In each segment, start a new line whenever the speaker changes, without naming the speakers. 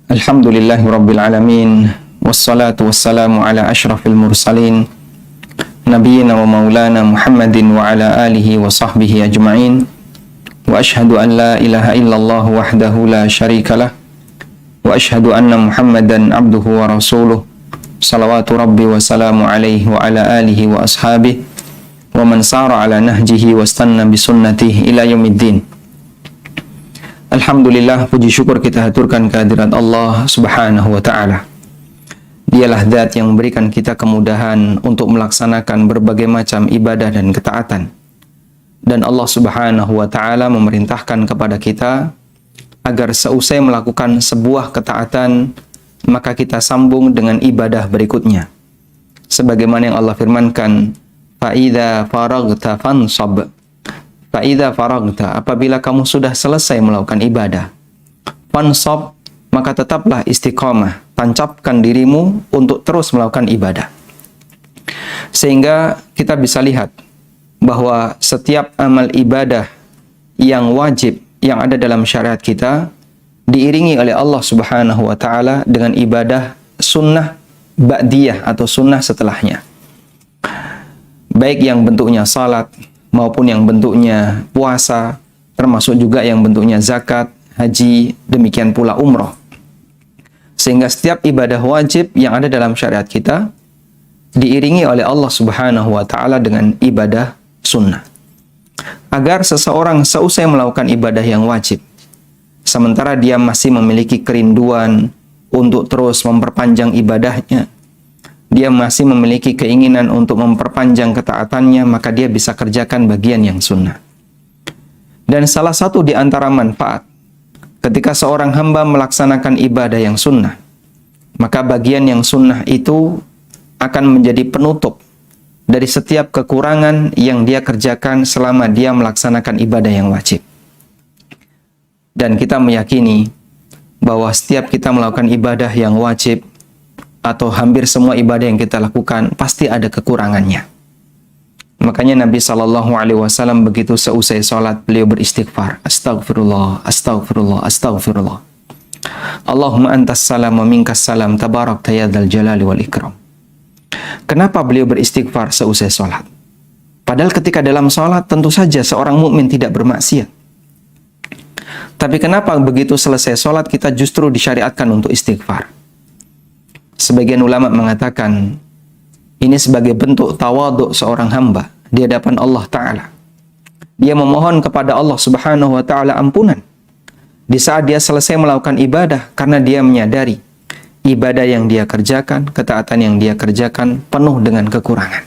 Alhamdulillahi Rabbil Alamin. Wassalatu wassalamu ala ashrafil mursalin Nabiyyina wa maulana Muhammadin wa ala alihi wa sahbihi ajma'in. Wa ashhadu an la ilaha illallah wahdahu la syarikalah. Wa ashhadu anna Muhammadan abduhu wa rasuluh. Salawatu Rabbi wa salamu alaihi wa ala alihi wa ashabihi wa man sara ala nahjihi wa stanna bisunnatihi ila yaumiddin. Alhamdulillah, puji syukur kita haturkan kehadirat Allah Subhanahu wa ta'ala. Dialah zat yang memberikan kita kemudahan untuk melaksanakan berbagai macam ibadah dan ketaatan. Dan Allah Subhanahu wa ta'ala memerintahkan kepada kita agar seusai melakukan sebuah ketaatan, maka kita sambung dengan ibadah berikutnya. Sebagaimana yang Allah firmankan, فَإِذَا فَرَغْتَ فَانْصَبْ. Fa'idha faragta, apabila kamu sudah selesai melakukan ibadah, fansab, maka tetaplah istiqamah, tancapkan dirimu untuk terus melakukan ibadah. Sehingga kita bisa lihat bahwa setiap amal ibadah yang wajib yang ada dalam syariat kita diiringi oleh Allah Subhanahu wa ta'ala dengan ibadah sunnah ba'diyah atau sunnah setelahnya. Baik yang bentuknya salat maupun yang bentuknya puasa, termasuk juga yang bentuknya zakat, haji, demikian pula umroh. Sehingga setiap ibadah wajib yang ada dalam syariat kita diiringi oleh Allah Subhanahu wa ta'ala dengan ibadah sunnah. Agar seseorang seusai melakukan ibadah yang wajib, sementara dia masih memiliki kerinduan untuk terus memperpanjang ibadahnya, dia masih memiliki keinginan untuk memperpanjang ketaatannya, maka dia bisa kerjakan bagian yang sunnah. Dan salah satu di antara manfaat ketika seorang hamba melaksanakan ibadah yang sunnah, maka bagian yang sunnah itu akan menjadi penutup dari setiap kekurangan yang dia kerjakan selama dia melaksanakan ibadah yang wajib. Dan kita meyakini bahwa setiap kita melakukan ibadah yang wajib, atau hampir semua ibadah yang kita lakukan pasti ada kekurangannya. Makanya Nabi SAW begitu seusai sholat beliau beristighfar, Astaghfirullah, Astaghfirullah, Astaghfirullah. Allahumma antas salam wa minkas salam, tabarakta ya dzal jalali wal ikram. Kenapa beliau beristighfar seusai sholat? Padahal ketika dalam sholat tentu saja seorang mukmin tidak bermaksiat. Tapi kenapa begitu selesai sholat kita justru disyariatkan untuk istighfar? Sebagian ulama mengatakan ini sebagai bentuk tawadhu seorang hamba di hadapan Allah Ta'ala. Dia memohon kepada Allah Subhanahu wa Ta'ala ampunan di saat dia selesai melakukan ibadah, karena dia menyadari ibadah yang dia kerjakan, ketaatan yang dia kerjakan penuh dengan kekurangan.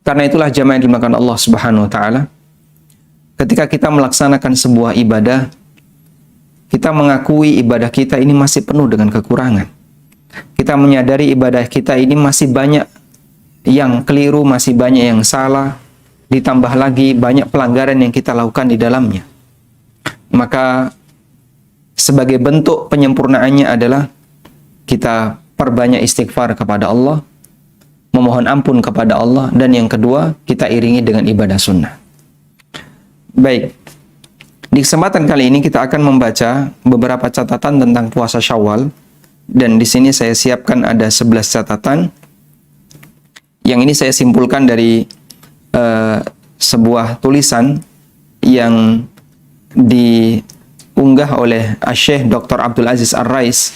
Karena itulah jamaah yang dimuliakan Allah Subhanahu wa Ta'ala, ketika kita melaksanakan sebuah ibadah, kita mengakui ibadah kita ini masih penuh dengan kekurangan. Kita menyadari ibadah kita ini masih banyak yang keliru, masih banyak yang salah, ditambah lagi banyak pelanggaran yang kita lakukan di dalamnya. Maka sebagai bentuk penyempurnaannya adalah kita perbanyak istighfar kepada Allah, memohon ampun kepada Allah, dan yang kedua kita iringi dengan ibadah sunnah. Baik, di kesempatan kali ini kita akan membaca beberapa catatan tentang puasa Syawal. Dan di sini saya siapkan ada 11 catatan. Yang ini saya simpulkan dari sebuah tulisan yang diunggah oleh Syekh Dr. Abdul Aziz Ar-Rais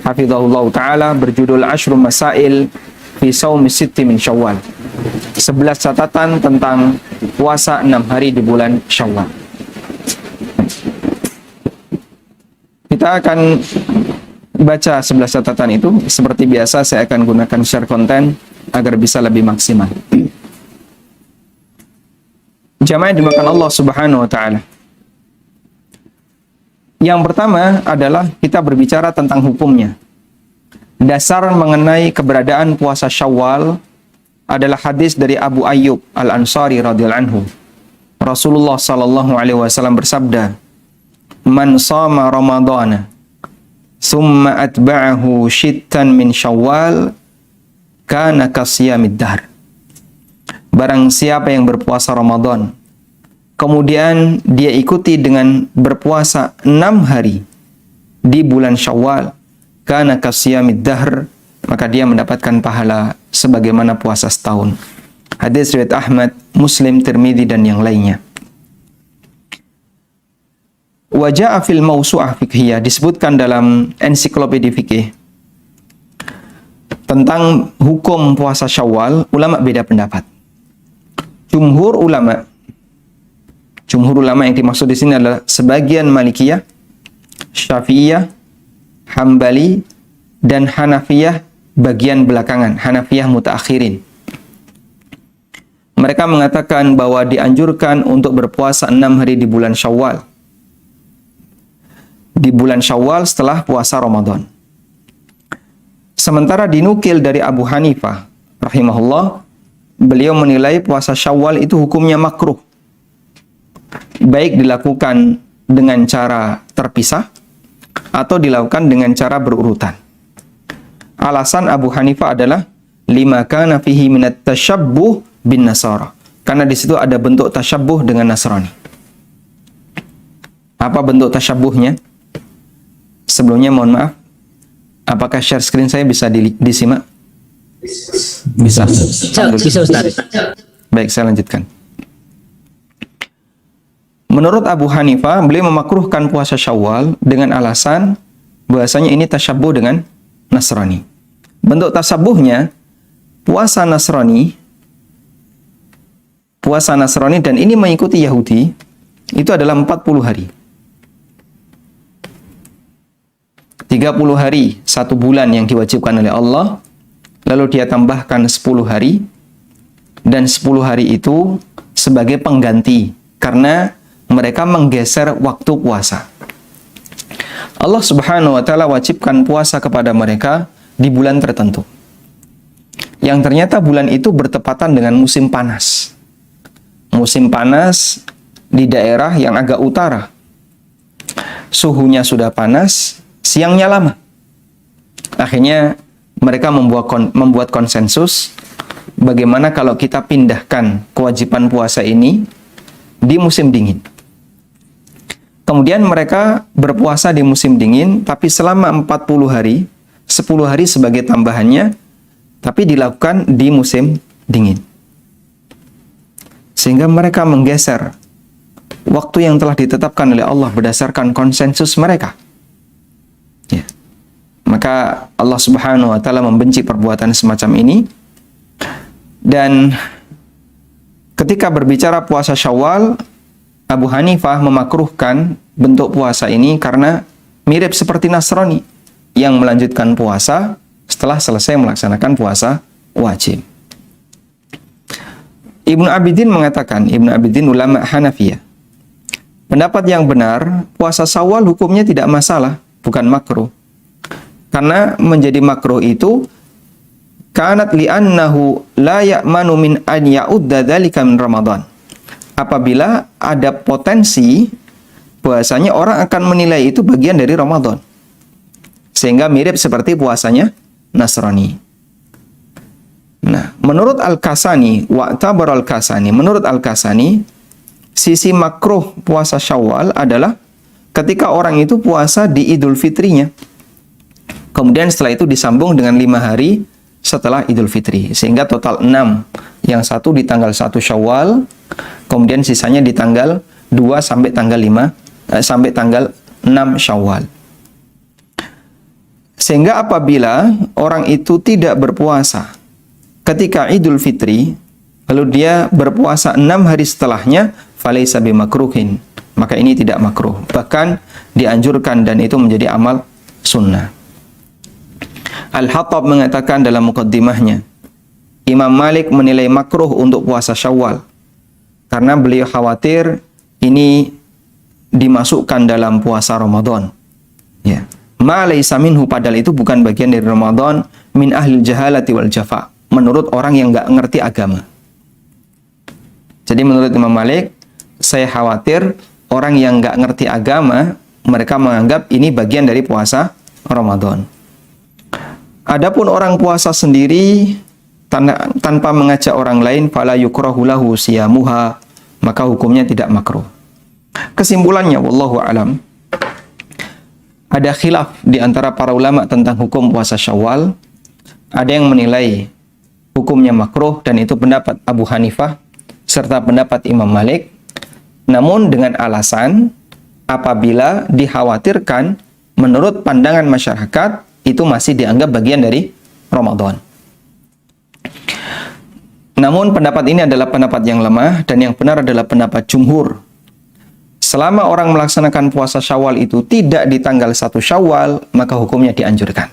hafizahullah ta'ala, berjudul Ashru Masail fi Shaumi Sitti min Syawal. 11 catatan tentang puasa 6 hari di bulan Syawal. Kita akan baca 11 catatan itu. Seperti biasa saya akan gunakan share konten agar bisa lebih maksimal. Jamaah dimakan Allah Subhanahu wa ta'ala. Yang pertama adalah kita berbicara tentang hukumnya. Dasar mengenai keberadaan puasa Syawal adalah hadis dari Abu Ayyub Al-Ansari radhiyallahu anhu. Rasulullah sallallahu alaihi wasallam bersabda, "Man shama Ramadhana summa atba'ahu shittan min Syawal kana kasiyamid dahr." Barang siapa yang berpuasa Ramadan, kemudian dia ikuti dengan berpuasa 6 hari di bulan Syawal, kana kasiyamid dahr, maka dia mendapatkan pahala sebagaimana puasa setahun. Hadis riwayat Ahmad, Muslim, Tirmidzi dan yang lainnya. Wa jaa fil mawsu'ah fiqhiyah, disebutkan dalam ensiklopedia fikih tentang hukum puasa Syawal, ulama beda pendapat. Jumhur ulama yang dimaksud di sini adalah sebagian Malikiyah, Syafi'iyah, Hambali dan Hanafiyah bagian belakangan, Hanafiyah mutaakhirin. Mereka mengatakan bahwa dianjurkan untuk berpuasa 6 hari di bulan Syawal. Di bulan Syawal setelah puasa Ramadan. Sementara dinukil dari Abu Hanifah rahimahullah, beliau menilai puasa Syawal itu hukumnya makruh. Baik dilakukan dengan cara terpisah atau dilakukan dengan cara berurutan. Alasan Abu Hanifah adalah lima kana fihi minat tasyabbuh bin Nasara. Karena di situ ada bentuk tasyabbuh dengan Nasrani. Apa bentuk tasyabbuhnya? Sebelumnya mohon maaf, apakah share screen saya bisa disimak? Bisa.
Bisa Ustaz.
Baik, saya lanjutkan. Menurut Abu Hanifah, beliau memakruhkan puasa Syawal dengan alasan bahwasanya ini tasyabbuh dengan Nasrani. Bentuk tasyabbuhnya puasa Nasrani dan ini mengikuti Yahudi itu adalah 40 hari. 30 hari 1 bulan yang diwajibkan oleh Allah, lalu dia tambahkan 10 hari, dan 10 hari itu sebagai pengganti karena mereka menggeser waktu puasa. Allah Subhanahu wa taala wajibkan puasa kepada mereka di bulan tertentu, yang ternyata bulan itu bertepatan dengan musim panas. Musim panas di daerah yang agak utara, suhunya sudah panas, siangnya lama. Akhirnya mereka membuat konsensus, bagaimana kalau kita pindahkan kewajiban puasa ini di musim dingin. Kemudian mereka berpuasa di musim dingin, tapi selama 40 hari, 10 hari sebagai tambahannya, tapi dilakukan di musim dingin. Sehingga mereka menggeser waktu yang telah ditetapkan oleh Allah berdasarkan konsensus mereka. Ya. Maka Allah Subhanahu wa taala membenci perbuatan semacam ini. Dan ketika berbicara puasa Syawal, Abu Hanifah memakruhkan bentuk puasa ini karena mirip seperti Nasrani yang melanjutkan puasa setelah selesai melaksanakan puasa wajib. Ibnu Abidin mengatakan, Ibnu Abidin ulama Hanafiyah, pendapat yang benar, puasa Syawal hukumnya tidak masalah, bukan makruh. Karena menjadi makruh itu kanat li'annahu la ya'manu min an ya'udda dzalika min Ramadan. Apabila ada potensi bahwasanya orang akan menilai itu bagian dari Ramadan. Sehingga mirip seperti puasanya Nasrani. Nah, menurut Al-Kasani, menurut Al-Kasani, sisi makruh puasa Syawal adalah ketika orang itu puasa di Idul Fitrinya. Kemudian setelah itu disambung dengan 5 hari setelah Idul Fitri. Sehingga total 6. Yang satu di tanggal 1 Syawal, kemudian sisanya di tanggal 2 sampai tanggal 6 Syawal. Sehingga apabila orang itu tidak berpuasa ketika Idul Fitri, lalu dia berpuasa 6 hari setelahnya, falaisa bimakruhin, maka ini tidak makruh, bahkan dianjurkan dan itu menjadi amal sunnah. Al-Hattab mengatakan dalam muqaddimahnya, Imam Malik menilai makruh untuk puasa Syawal karena beliau khawatir ini dimasukkan dalam puasa Ramadan. Ya. Ma laysa minhu, padahal itu bukan bagian dari Ramadan, min ahlil jahalati wal jafa, menurut orang yang nggak ngerti agama. Jadi menurut Imam Malik, saya khawatir orang yang nggak ngerti agama, mereka menganggap ini bagian dari puasa Ramadan. Adapun orang puasa sendiri tanpa mengajak orang lain, fala yukrahu lahu siyamuha, maka hukumnya tidak makruh. Kesimpulannya, wallahu alam, Ada khilaf di antara para ulama tentang hukum puasa Syawal. Ada yang menilai hukumnya makruh dan itu pendapat Abu Hanifah serta pendapat Imam Malik. Namun dengan alasan apabila dikhawatirkan menurut pandangan masyarakat itu masih dianggap bagian dari Ramadan. Namun pendapat ini adalah pendapat yang lemah dan yang benar adalah pendapat jumhur. Selama orang melaksanakan puasa Syawal itu tidak di tanggal 1 Syawal, maka hukumnya dianjurkan.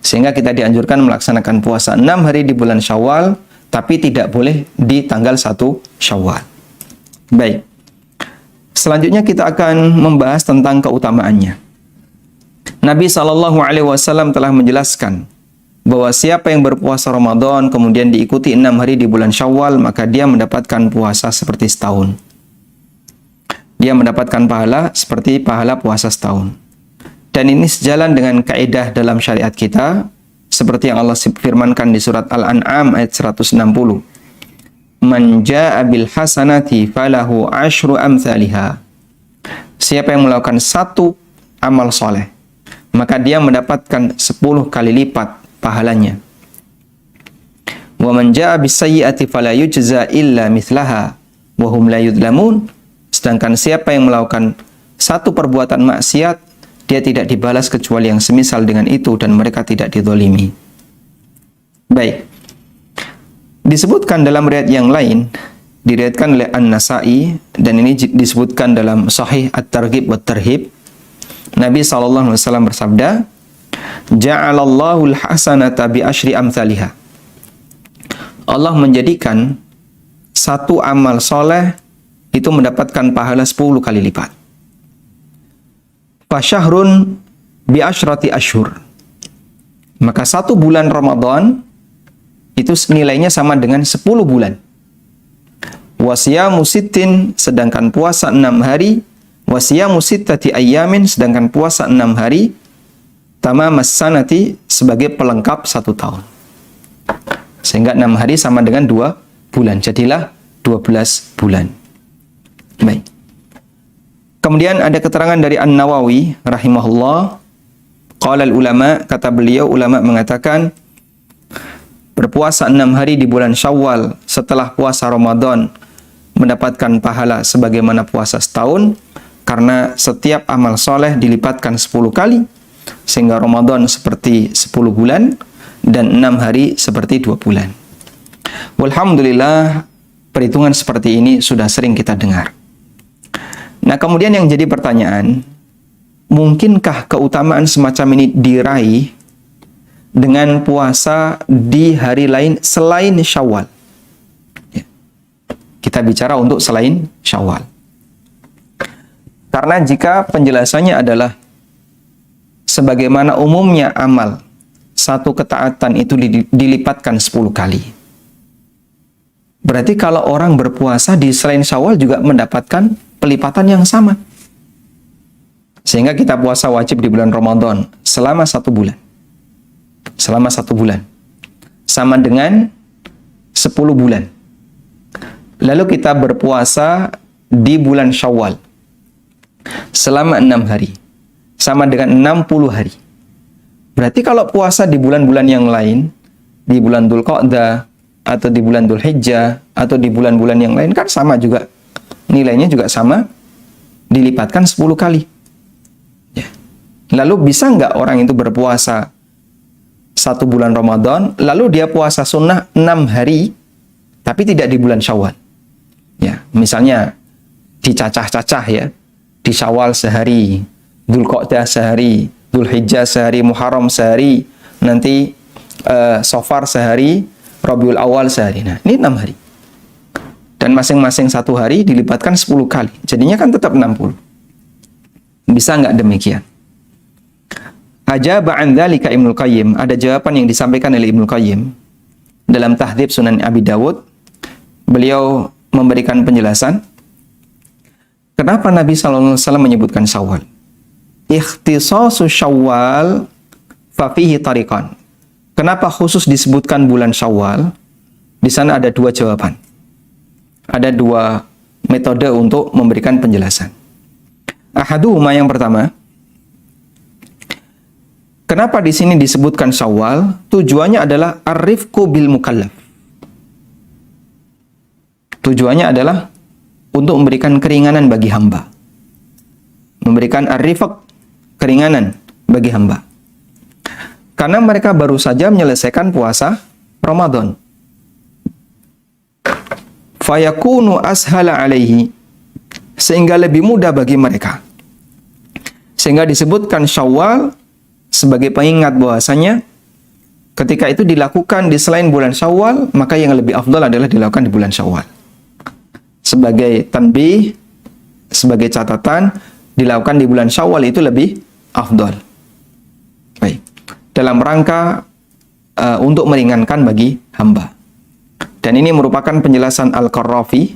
Sehingga kita dianjurkan melaksanakan puasa 6 hari di bulan Syawal, tapi tidak boleh di tanggal 1 Syawal. Baik. Selanjutnya kita akan membahas tentang keutamaannya. Nabi SAW telah menjelaskan bahwa siapa yang berpuasa Ramadan kemudian diikuti 6 hari di bulan Syawal, maka dia mendapatkan puasa seperti setahun. Dia mendapatkan pahala seperti pahala puasa setahun. Dan ini sejalan dengan kaidah dalam syariat kita, seperti yang Allah firmankan di surat Al-An'am ayat 160. Man jaa'a bil hasanati falahu asyru amsalihha. Siapa yang melakukan satu amal soleh, maka dia mendapatkan 10 kali lipat pahalanya. Wa man jaa'a bis sayyi'ati fala yujza illa mithlaha wa hum la yudlamun. Sedangkan siapa yang melakukan satu perbuatan maksiat, dia tidak dibalas kecuali yang semisal dengan itu dan mereka tidak dizalimi. Baik. Disebutkan dalam riwayat yang lain, diriwayatkan oleh An-Nasa'i dan ini disebutkan dalam Sahih At-Targhib wa Tarhib. Nabi SAW bersabda, "Ja'alallahu al-hasanata bi asyri amsalihha." Allah menjadikan satu amal soleh itu mendapatkan pahala 10 kali lipat. Fasyahrun bi asyrati asyhur. Maka 1 bulan Ramadan itu nilainya sama dengan 10 bulan. Wasiyamu sittin, sedangkan puasa 6 hari. Wasiyamu sittati ayyamin, sedangkan puasa 6 hari. Tamamas sanati, sebagai pelengkap 1 tahun. Sehingga 6 hari sama dengan 2 bulan. Jadilah 12 bulan. Baik. Kemudian ada keterangan dari An-Nawawi rahimahullah. Qala al-ulama, kata beliau ulama mengatakan berpuasa 6 hari di bulan Syawal setelah puasa Ramadan mendapatkan pahala sebagaimana puasa setahun, karena setiap amal soleh dilipatkan 10 kali, sehingga Ramadan seperti 10 bulan dan 6 hari seperti 2 bulan. Walhamdulillah, perhitungan seperti ini sudah sering kita dengar. Nah, kemudian yang jadi pertanyaan, mungkinkah keutamaan semacam ini diraih dengan puasa di hari lain selain Syawal? Ya. Kita bicara untuk selain Syawal. Karena jika penjelasannya adalah sebagaimana umumnya amal, satu ketaatan itu dilipatkan 10 kali. Berarti kalau orang berpuasa di selain Syawal juga mendapatkan pelipatan yang sama. Sehingga kita puasa wajib di bulan Ramadan selama 1 bulan. Selama 1 bulan. Sama dengan 10 bulan. Lalu kita berpuasa di bulan Syawal selama 6 hari. Sama dengan 60 hari. Berarti kalau puasa di bulan-bulan yang lain, di bulan Dzulqa'dah, atau di bulan Dzulhijjah, atau di bulan-bulan yang lain, kan sama juga. Nilainya juga sama, dilipatkan 10 kali. Ya. Lalu bisa nggak orang itu berpuasa 1 bulan Ramadan, lalu dia puasa sunnah 6 hari, tapi tidak di bulan Syawal. Ya, misalnya dicacah-cacah ya, di Syawal sehari, Dzulqa'dah sehari, Dzulhijjah sehari, Muharram sehari, nanti Safar sehari, Rabiul Awal sehari. Nah, ini 6 hari. Dan masing-masing 1 hari dilipatkan 10 kali. Jadinya kan tetap 60. Bisa nggak demikian? Ajaba an dzalika Ibnul Qayyim. Ada jawaban yang disampaikan oleh Ibnul Qayyim dalam Tahdhib Sunan Abi Dawud. Beliau memberikan penjelasan kenapa Nabi SAW menyebutkan Syawal. Ikhtisasu Syawal fa fihi tariqan. Kenapa khusus disebutkan bulan Syawal? Di sana ada 2 jawaban. Ada 2 metode untuk memberikan penjelasan. Ahaduhuma, yang pertama, Kenapa di sini disebutkan Syawal? Tujuannya adalah ar-rifqu bil mukallaf. Tujuannya adalah untuk memberikan keringanan bagi hamba. Memberikan ar-rifq, keringanan bagi hamba. Karena mereka baru saja menyelesaikan puasa Ramadan. Fayakunu ashala alaihi, sehingga lebih mudah bagi mereka. Sehingga disebutkan Syawal sebagai pengingat bahwasanya ketika itu dilakukan di selain bulan Syawal, maka yang lebih afdal adalah dilakukan di bulan Syawal. Sebagai tanbih, sebagai catatan, dilakukan di bulan Syawal itu lebih afdal. Baik. Dalam rangka untuk meringankan bagi hamba. Dan ini merupakan penjelasan Al-Qarrafi,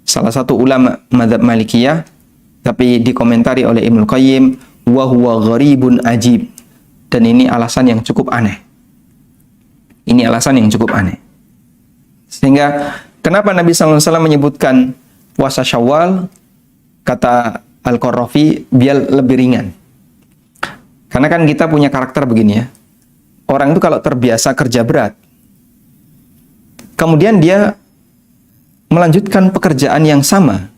salah satu ulama mazhab Malikiyah, tapi dikomentari oleh Ibnu Qayyim, wa huwa gharibun ajib. Dan ini alasan yang cukup aneh. Ini alasan yang cukup aneh. Sehingga kenapa Nabi SAW menyebutkan puasa Syawal, kata Al-Qarrafi, biar lebih ringan. Karena kan kita punya karakter begini ya. Orang itu kalau terbiasa kerja berat, kemudian dia melanjutkan pekerjaan yang sama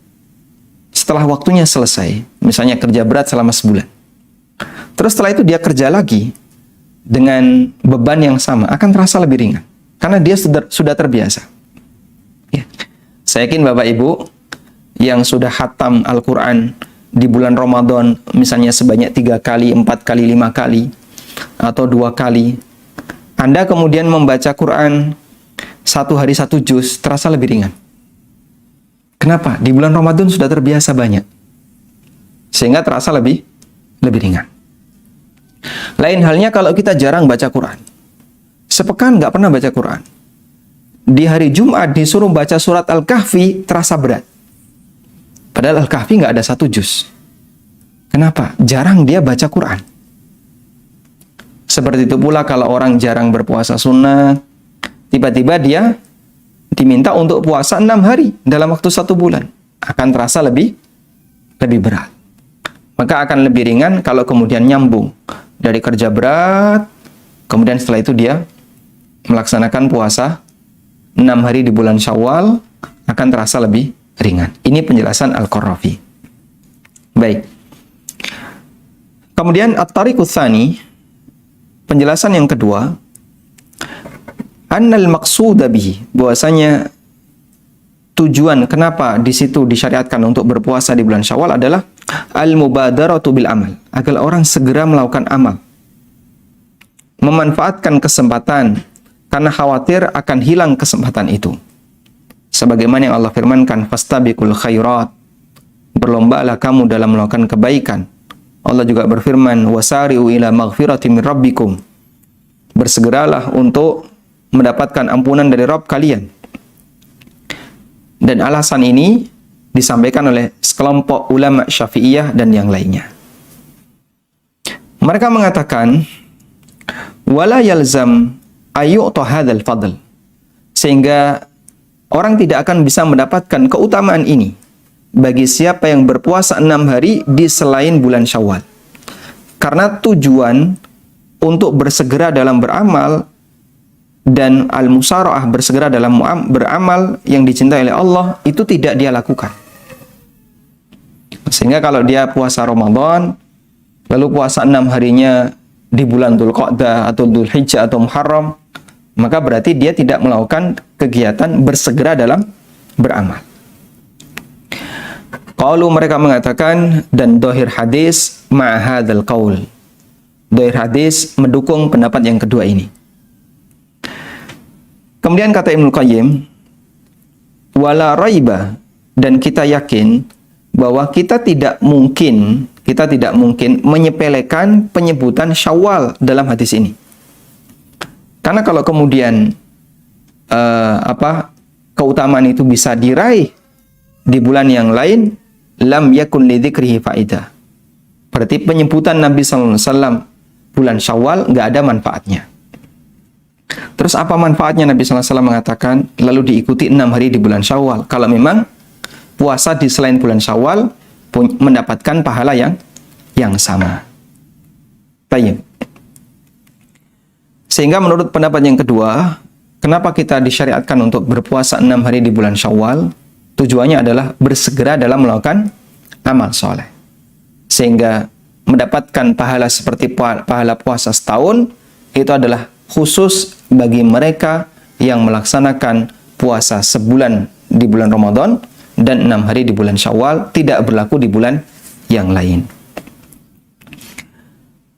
setelah waktunya selesai. Misalnya kerja berat selama sebulan. Terus setelah itu dia kerja lagi dengan beban yang sama, akan terasa lebih ringan. Karena dia sudah terbiasa. Ya. Saya yakin Bapak Ibu yang sudah khatam Al-Quran di bulan Ramadan, misalnya sebanyak 3 kali, 4 kali, 5 kali, atau 2 kali, Anda kemudian membaca Quran 1 hari 1 juz, terasa lebih ringan. Kenapa? Di bulan Ramadan sudah terbiasa banyak, sehingga terasa lebih ringan. Lain halnya kalau kita jarang baca Quran. Sepekan nggak pernah baca Quran. Di hari Jumat disuruh baca surat Al-Kahfi, terasa berat. Padahal Al-Kahfi nggak ada 1 juz. Kenapa? Jarang dia baca Quran. Seperti itu pula kalau orang jarang berpuasa sunnah, tiba-tiba dia diminta untuk puasa 6 hari dalam waktu 1 bulan. Akan terasa lebih berat. Maka akan lebih ringan kalau kemudian nyambung. Dari kerja berat, kemudian setelah itu dia melaksanakan puasa 6 hari di bulan Syawal, akan terasa lebih ringan. Ini penjelasan Al-Qarrafi. Baik. Kemudian At-Tariqus Tsani, penjelasan yang kedua, annal maqsuda bihi, bahwasanya tujuan kenapa di situ disyariatkan untuk berpuasa di bulan Syawal adalah al-mubadaratu bil amal, agar orang segera melakukan amal. Memanfaatkan kesempatan karena khawatir akan hilang kesempatan itu. Sebagaimana yang Allah firmankan, fastabiqul khairat, berlombalah kamu dalam melakukan kebaikan. Allah juga berfirman, wasari'u ila maghfiratin min rabbikum, bersegeralah untuk mendapatkan ampunan dari Rabb kalian. Dan alasan ini disampaikan oleh sekelompok ulama Syafi'iyah dan yang lainnya. Mereka mengatakan, wala yalzam ayyu'ta hadzal fadl, sehingga orang tidak akan bisa mendapatkan keutamaan ini bagi siapa yang berpuasa 6 hari di selain bulan Syawal. Karena tujuan untuk bersegera dalam beramal dan al-musara'ah, bersegera dalam beramal yang dicintai oleh Allah, itu tidak dia lakukan. Sehingga kalau dia puasa Ramadan, lalu puasa 6 harinya di bulan Dzulqa'dah atau Dzulhijjah atau Muharram, maka berarti dia tidak melakukan kegiatan bersegera dalam beramal. Qalu, mereka mengatakan, dan dohir hadis ma'ahadzal qaul, dohir hadis mendukung pendapat yang kedua ini. Kemudian kata Ibnu Qayyim, wala raiba, dan kita yakin bahwa kita tidak mungkin menyepelekan penyebutan Syawal dalam hadis ini. Karena kalau kemudian keutamaan itu bisa diraih di bulan yang lain, lam yakun lidzikrihi faidah. Berarti penyebutan Nabi sallallahu alaihi wasallam bulan Syawal nggak ada manfaatnya. Terus apa manfaatnya Nabi sallallahu alaihi wasallam mengatakan lalu diikuti 6 hari di bulan Syawal? Kalau memang puasa di selain bulan Syawal mendapatkan pahala yang sama. Baik. Sehingga menurut pendapat yang kedua, kenapa kita disyariatkan untuk berpuasa 6 hari di bulan Syawal? Tujuannya adalah bersegera dalam melakukan amal soleh. Sehingga mendapatkan pahala seperti pahala puasa setahun, itu adalah khusus bagi mereka yang melaksanakan puasa sebulan di bulan Ramadan dan 6 hari di bulan Syawal, tidak berlaku di bulan yang lain.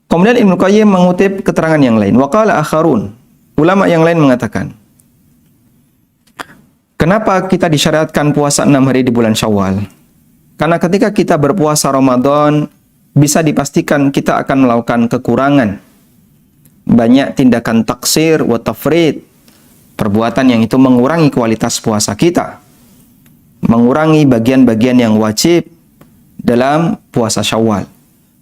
Kemudian Ibnu Qayyim mengutip keterangan yang lain. Waqala akharun, ulama yang lain mengatakan, kenapa kita disyariatkan puasa 6 hari di bulan Syawal? Karena ketika kita berpuasa Ramadan, bisa dipastikan kita akan melakukan kekurangan. Banyak tindakan taksir wa tafrid, perbuatan yang itu mengurangi kualitas puasa kita, mengurangi bagian-bagian yang wajib dalam puasa Syawal.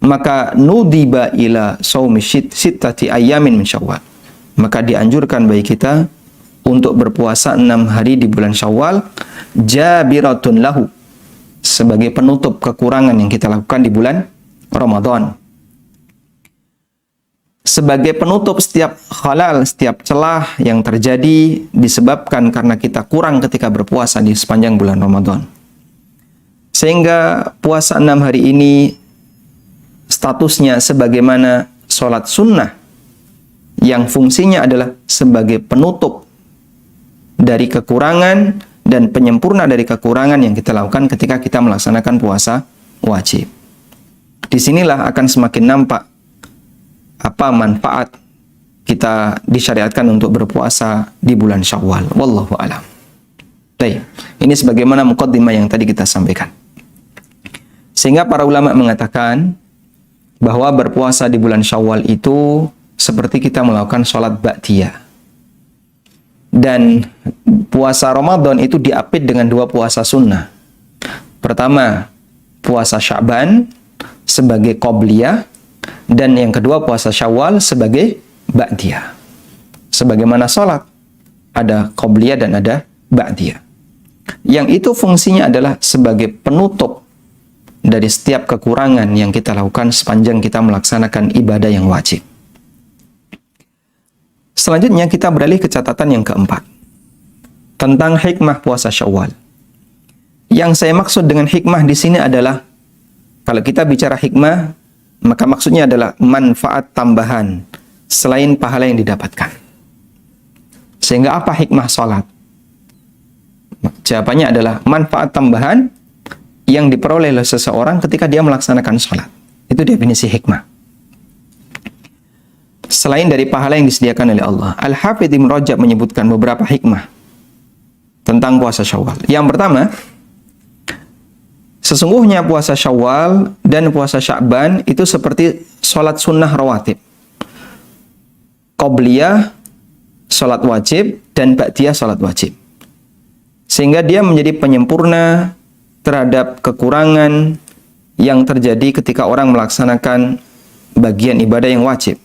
Maka nudiba ila shaumi sittati ayyamin min Syawal. Maka dianjurkan bagi kita untuk berpuasa 6 hari di bulan Syawal, jabiratun lahu, sebagai penutup kekurangan yang kita lakukan di bulan Ramadan. Sebagai penutup setiap khalal, setiap celah yang terjadi disebabkan karena kita kurang ketika berpuasa di sepanjang bulan Ramadan. Sehingga puasa 6 hari ini statusnya sebagaimana sholat sunnah yang fungsinya adalah sebagai penutup dari kekurangan dan penyempurna dari kekurangan yang kita lakukan ketika kita melaksanakan puasa wajib. Disinilah akan semakin nampak apa manfaat kita disyariatkan untuk berpuasa di bulan Syawal. Wallahu a'lam. Baik, ini sebagaimana muqaddimah yang tadi kita sampaikan. Sehingga para ulama mengatakan bahwa berpuasa di bulan Syawal itu seperti kita melakukan sholat ba'diyah. Dan puasa Ramadan itu diapit dengan 2 puasa sunnah. Pertama, puasa Sya'ban sebagai qobliyah, dan yang kedua puasa Syawal sebagai ba'diyah. Sebagaimana sholat, ada qobliyah dan ada ba'diyah. Yang itu fungsinya adalah sebagai penutup dari setiap kekurangan yang kita lakukan sepanjang kita melaksanakan ibadah yang wajib. Selanjutnya kita beralih ke catatan yang keempat, tentang hikmah puasa Syawal. Yang saya maksud dengan hikmah di sini adalah, kalau kita bicara hikmah, maka maksudnya adalah manfaat tambahan selain pahala yang didapatkan. Sehingga apa hikmah sholat? Jawabannya adalah manfaat tambahan yang diperoleh oleh seseorang ketika dia melaksanakan sholat. Itu definisi hikmah. Selain dari pahala yang disediakan oleh Allah. Al-Hafidh Ibnu Rajab menyebutkan beberapa hikmah tentang puasa Syawal. Yang pertama, sesungguhnya puasa Syawal dan puasa Sya'ban itu seperti sholat sunnah rawatib. Qobliyah, sholat wajib, dan ba'diyah, sholat wajib. Sehingga dia menjadi penyempurna terhadap kekurangan yang terjadi ketika orang melaksanakan bagian ibadah yang wajib.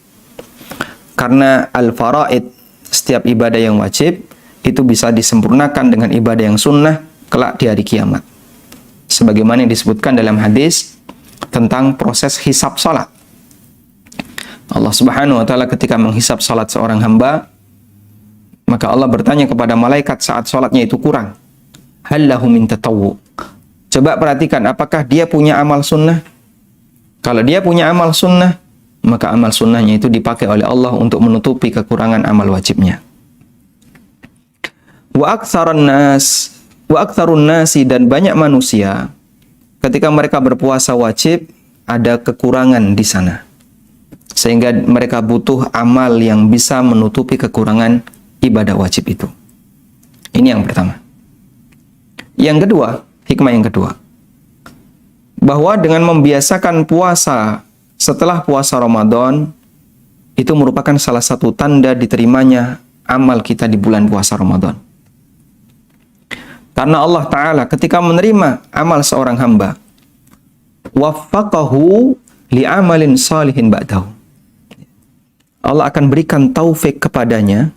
Karena al-faraid, setiap ibadah yang wajib, itu bisa disempurnakan dengan ibadah yang sunnah kelak di hari kiamat. Sebagaimana yang disebutkan dalam hadis tentang proses hisab salat. Allah Subhanahu wa taala ketika menghisab salat seorang hamba, maka Allah bertanya kepada malaikat saat salatnya itu kurang, hal lahu min tatawwu. Coba perhatikan, apakah dia punya amal sunnah? Kalau dia punya amal sunnah, maka amal sunnahnya itu dipakai oleh Allah untuk menutupi kekurangan amal wajibnya. Wa aktsarun nasi, dan banyak manusia ketika mereka berpuasa wajib ada kekurangan di sana. Sehingga mereka butuh amal yang bisa menutupi kekurangan ibadah wajib itu. Ini yang pertama. Yang kedua, hikmah yang kedua, bahwa dengan membiasakan puasa setelah puasa Ramadan, itu merupakan salah satu tanda diterimanya amal kita di bulan puasa Ramadan. Karena Allah Ta'ala ketika menerima amal seorang hamba, waffaqahu li'amalin salihin ba'dahu. Allah akan berikan taufik kepadanya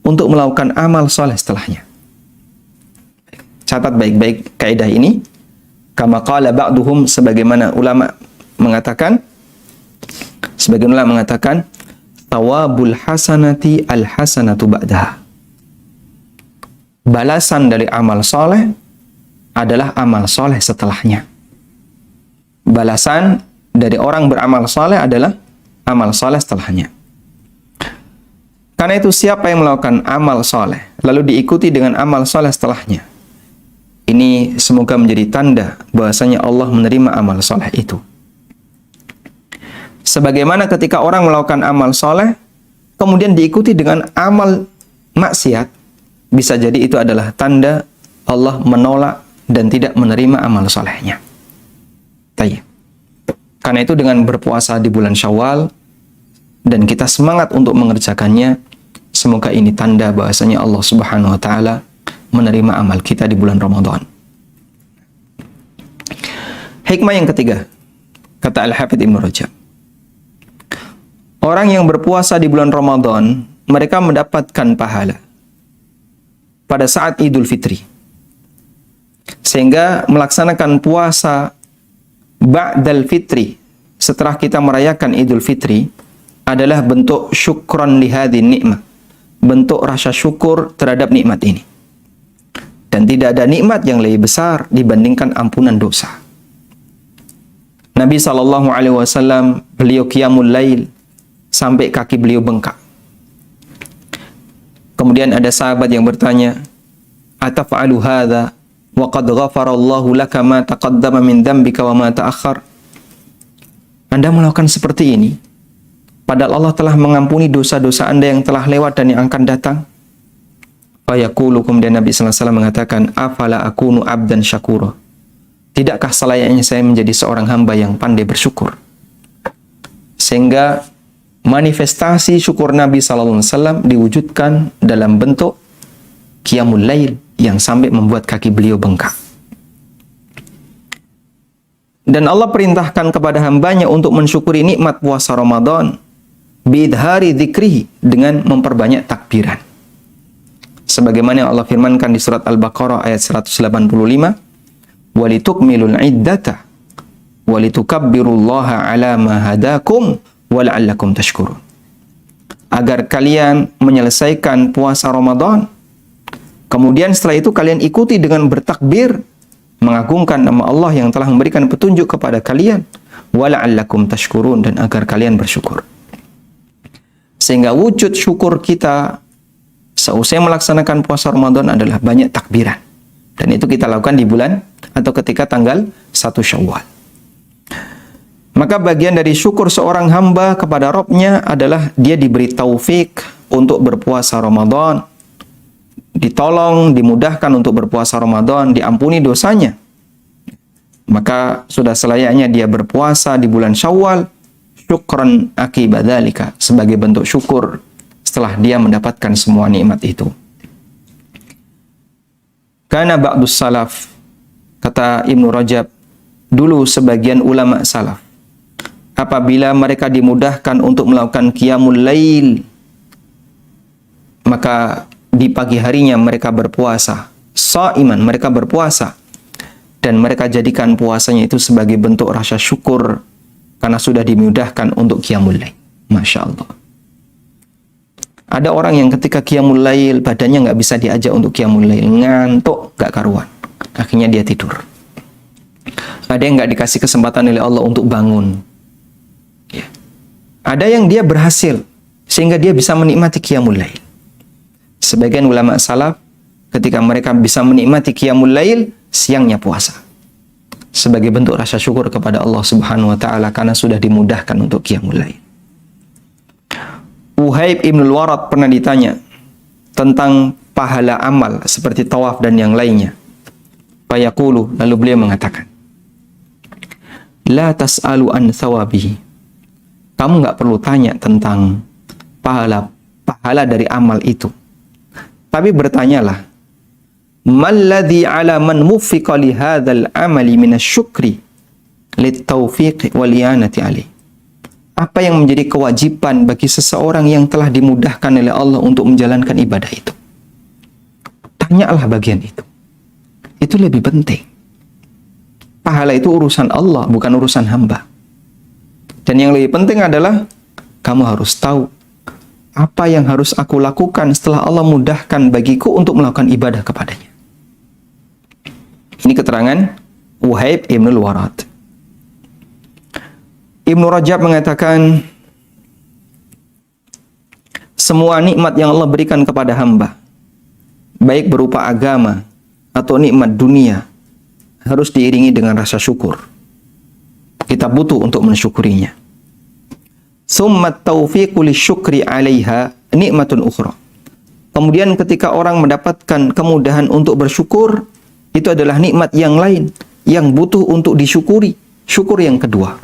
untuk melakukan amal saleh setelahnya. Catat baik-baik kaidah ini. Kama qala ba'duhum, sebagaimana ulama mengatakan, thawabul hasanati al-hasanatu ba'daha. Balasan dari amal soleh adalah amal soleh setelahnya. Balasan dari orang beramal soleh adalah amal soleh setelahnya. Karena itu siapa yang melakukan amal soleh lalu diikuti dengan amal soleh setelahnya, ini semoga menjadi tanda bahwasanya Allah menerima amal soleh itu. Sebagaimana ketika orang melakukan amal soleh kemudian diikuti dengan amal maksiat, bisa jadi itu adalah tanda Allah menolak dan tidak menerima amal solehnya. Tayyib. Karena itu dengan berpuasa di bulan Syawal dan kita semangat untuk mengerjakannya, semoga ini tanda bahwasanya Allah Subhanahu wa taala menerima amal kita di bulan Ramadan. Hikmah yang ketiga, kata Al-Hafidz Ibnu Rajab, orang yang berpuasa di bulan Ramadan, mereka mendapatkan pahala pada saat Idul Fitri. Sehingga melaksanakan puasa ba'dal fitri, setelah kita merayakan Idul Fitri, adalah bentuk syukran lihadhin nikmah, bentuk rasa syukur terhadap nikmat ini. Dan tidak ada nikmat yang lebih besar dibandingkan ampunan dosa. Nabi SAW, beliau qiyamul lail sampai kaki beliau bengkak. Kemudian ada sahabat yang bertanya, ataf'alu hadha wa qad ghafarallahu laka ma taqaddama min dhanbika wa ma ta'akhkhar? Anda melakukan seperti ini padahal Allah telah mengampuni dosa-dosa Anda yang telah lewat dan yang akan datang. Fayaqulu, kemudian Nabi sallallahu alaihi wasallam mengatakan, afala akunu abdan syakura? Tidakkah selayaknya saya menjadi seorang hamba yang pandai bersyukur? Sehingga manifestasi syukur Nabi sallallahu alaihi wasallam diwujudkan dalam bentuk qiyamul lail yang sampai membuat kaki beliau bengkak. Dan Allah perintahkan kepada hambanya untuk mensyukuri nikmat puasa Ramadan biidhari dzikrihi, dengan memperbanyak takbiran. Sebagaimana yang Allah firmankan di surat Al-Baqarah ayat 185, walitukmilul iddata walitukabbirullaha ala ma hadakum wa la'allakum tashkurun. Agar kalian menyelesaikan puasa Ramadan, kemudian setelah itu kalian ikuti dengan bertakbir, mengagungkan nama Allah yang telah memberikan petunjuk kepada kalian, wa la'allakum tashkurun, dan agar kalian bersyukur. Sehingga wujud syukur kita seusai melaksanakan puasa Ramadan adalah banyak takbiran. Dan itu kita lakukan di bulan atau ketika tanggal 1 Syawal. Maka bagian dari syukur seorang hamba kepada Rabb-nya adalah dia diberi taufik untuk berpuasa Ramadan, ditolong, dimudahkan untuk berpuasa Ramadan, diampuni dosanya. Maka sudah selayaknya dia berpuasa di bulan Syawal, syukran akibadzalika, sebagai bentuk syukur setelah dia mendapatkan semua nikmat itu. Kana ba'dus salaf, kata Ibnu Rajab, dulu sebagian ulama salaf, apabila mereka dimudahkan untuk melakukan qiyamul lail, maka di pagi harinya mereka berpuasa, shaiman, mereka berpuasa, dan mereka jadikan puasanya itu sebagai bentuk rasa syukur karena sudah dimudahkan untuk qiyamul lail. Masya Allah. Ada orang yang ketika qiyamul lail badannya nggak bisa diajak untuk qiyamul lail, ngantuk nggak karuan, akhirnya dia tidur. Ada yang nggak dikasih kesempatan oleh Allah untuk bangun. Ya. Ada yang dia berhasil sehingga dia bisa menikmati qiyamul lail. Sebagian ulama salaf ketika mereka bisa menikmati qiyamul lail, siangnya puasa sebagai bentuk rasa syukur kepada Allah Subhanahu wa taala karena sudah dimudahkan untuk qiyamul lail. Uhaib Ibnul Warad pernah ditanya tentang pahala amal seperti tawaf dan yang lainnya. Fayaqulu, lalu beliau mengatakan, la tas'alu an thawabihi. Kamu nggak perlu tanya tentang pahala dari amal itu. Tapi bertanyalah, malladhi ala man muffiqa li hadzal amali minasyukri litaufiq wal i'anati alaih. Apa yang menjadi kewajiban bagi seseorang yang telah dimudahkan oleh Allah untuk menjalankan ibadah itu? Tanyalah bagian itu. Itu lebih penting. Pahala itu urusan Allah, bukan urusan hamba. Dan yang lebih penting adalah kamu harus tahu apa yang harus aku lakukan setelah Allah mudahkan bagiku untuk melakukan ibadah kepadanya. Ini keterangan Wahib Ibnul Warad. Ibnu Rajab mengatakan, semua nikmat yang Allah berikan kepada hamba, baik berupa agama atau nikmat dunia, harus diiringi dengan rasa syukur. Kita butuh untuk mensyukurinya. Summa taufiqu lisyukri 'alaiha nikmatun ukhra. Kemudian ketika orang mendapatkan kemudahan untuk bersyukur, itu adalah nikmat yang lain yang butuh untuk disyukuri, syukur yang kedua.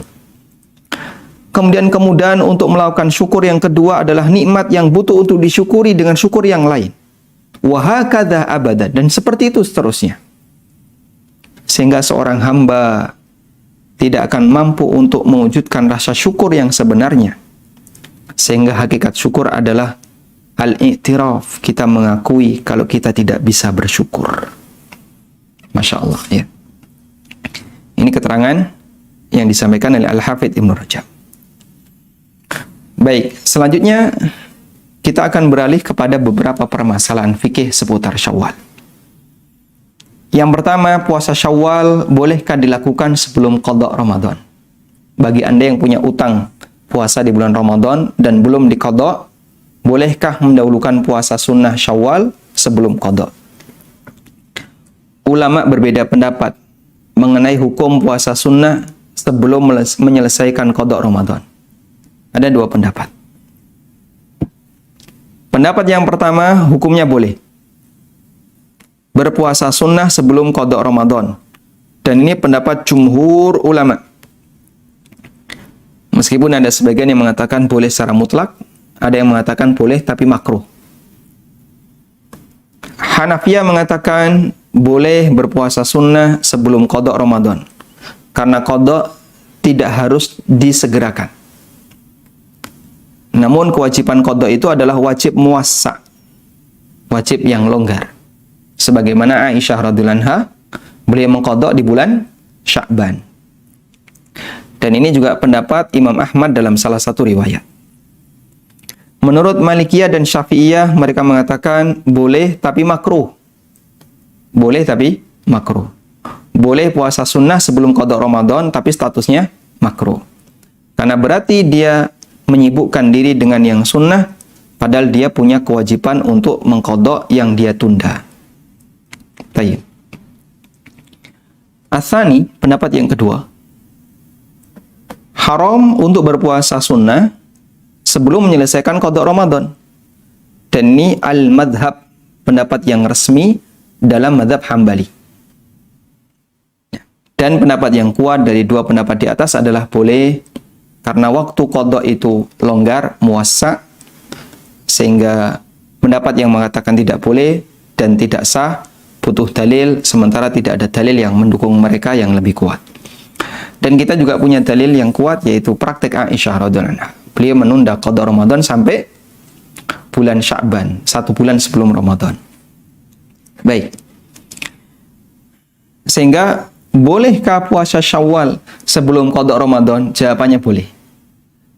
Kemudian kemudahan untuk melakukan syukur yang kedua adalah nikmat yang butuh untuk disyukuri dengan syukur yang lain. Wa hakadha abada, dan seperti itu seterusnya. Sehingga seorang hamba tidak akan mampu untuk mewujudkan rasa syukur yang sebenarnya. Sehingga hakikat syukur adalah al-i'tiraf, kita mengakui kalau kita tidak bisa bersyukur. Masya Allah, ya. Ini keterangan yang disampaikan oleh Al-Hafidh Ibnu Rajab. Baik, selanjutnya kita akan beralih kepada beberapa permasalahan fikih seputar Syawal. Yang pertama, puasa Syawal bolehkah dilakukan sebelum qada Ramadan? Bagi Anda yang punya utang puasa di bulan Ramadan dan belum diqada, bolehkah mendahulukan puasa sunnah Syawal sebelum qada? Ulama berbeda pendapat mengenai hukum puasa sunnah sebelum menyelesaikan qada Ramadan. Ada dua pendapat. Pendapat yang pertama, hukumnya boleh berpuasa sunnah sebelum qada Ramadan. Dan ini pendapat jumhur ulama. Meskipun ada sebagian yang mengatakan boleh secara mutlak, ada yang mengatakan boleh tapi makruh. Hanafiyah mengatakan boleh berpuasa sunnah sebelum qada Ramadan, karena qada tidak harus disegerakan. Namun kewajiban qada itu adalah wajib muwassa, wajib yang longgar. Sebagaimana Aisyah radhiyallahu anha, beliau mengqada di bulan Sya'ban. Dan ini juga pendapat Imam Ahmad dalam salah satu riwayat. Menurut Malikiyah dan Syafi'iyah, mereka mengatakan boleh tapi makruh. Boleh tapi makruh. Boleh puasa sunnah sebelum qada Ramadan, tapi statusnya makruh. Karena berarti dia menyibukkan diri dengan yang sunnah, padahal dia punya kewajiban untuk mengqada yang dia tunda. Baik. Asani, pendapat yang kedua, haram untuk berpuasa sunnah sebelum menyelesaikan qada Ramadan. Dan ini al-madhab, pendapat yang resmi dalam madhab Hambali. Dan pendapat yang kuat dari dua pendapat di atas adalah boleh, karena waktu qada itu longgar, muwassa, sehingga pendapat yang mengatakan tidak boleh dan tidak sah butuh dalil, sementara tidak ada dalil yang mendukung mereka yang lebih kuat. Dan kita juga punya dalil yang kuat, yaitu praktek Aisyah radhiyallahu anha. Beliau menunda qada Ramadan sampai bulan Sya'ban, 1 bulan sebelum Ramadan. Baik. Sehingga bolehkah puasa Syawal sebelum qada Ramadan? Jawabannya boleh.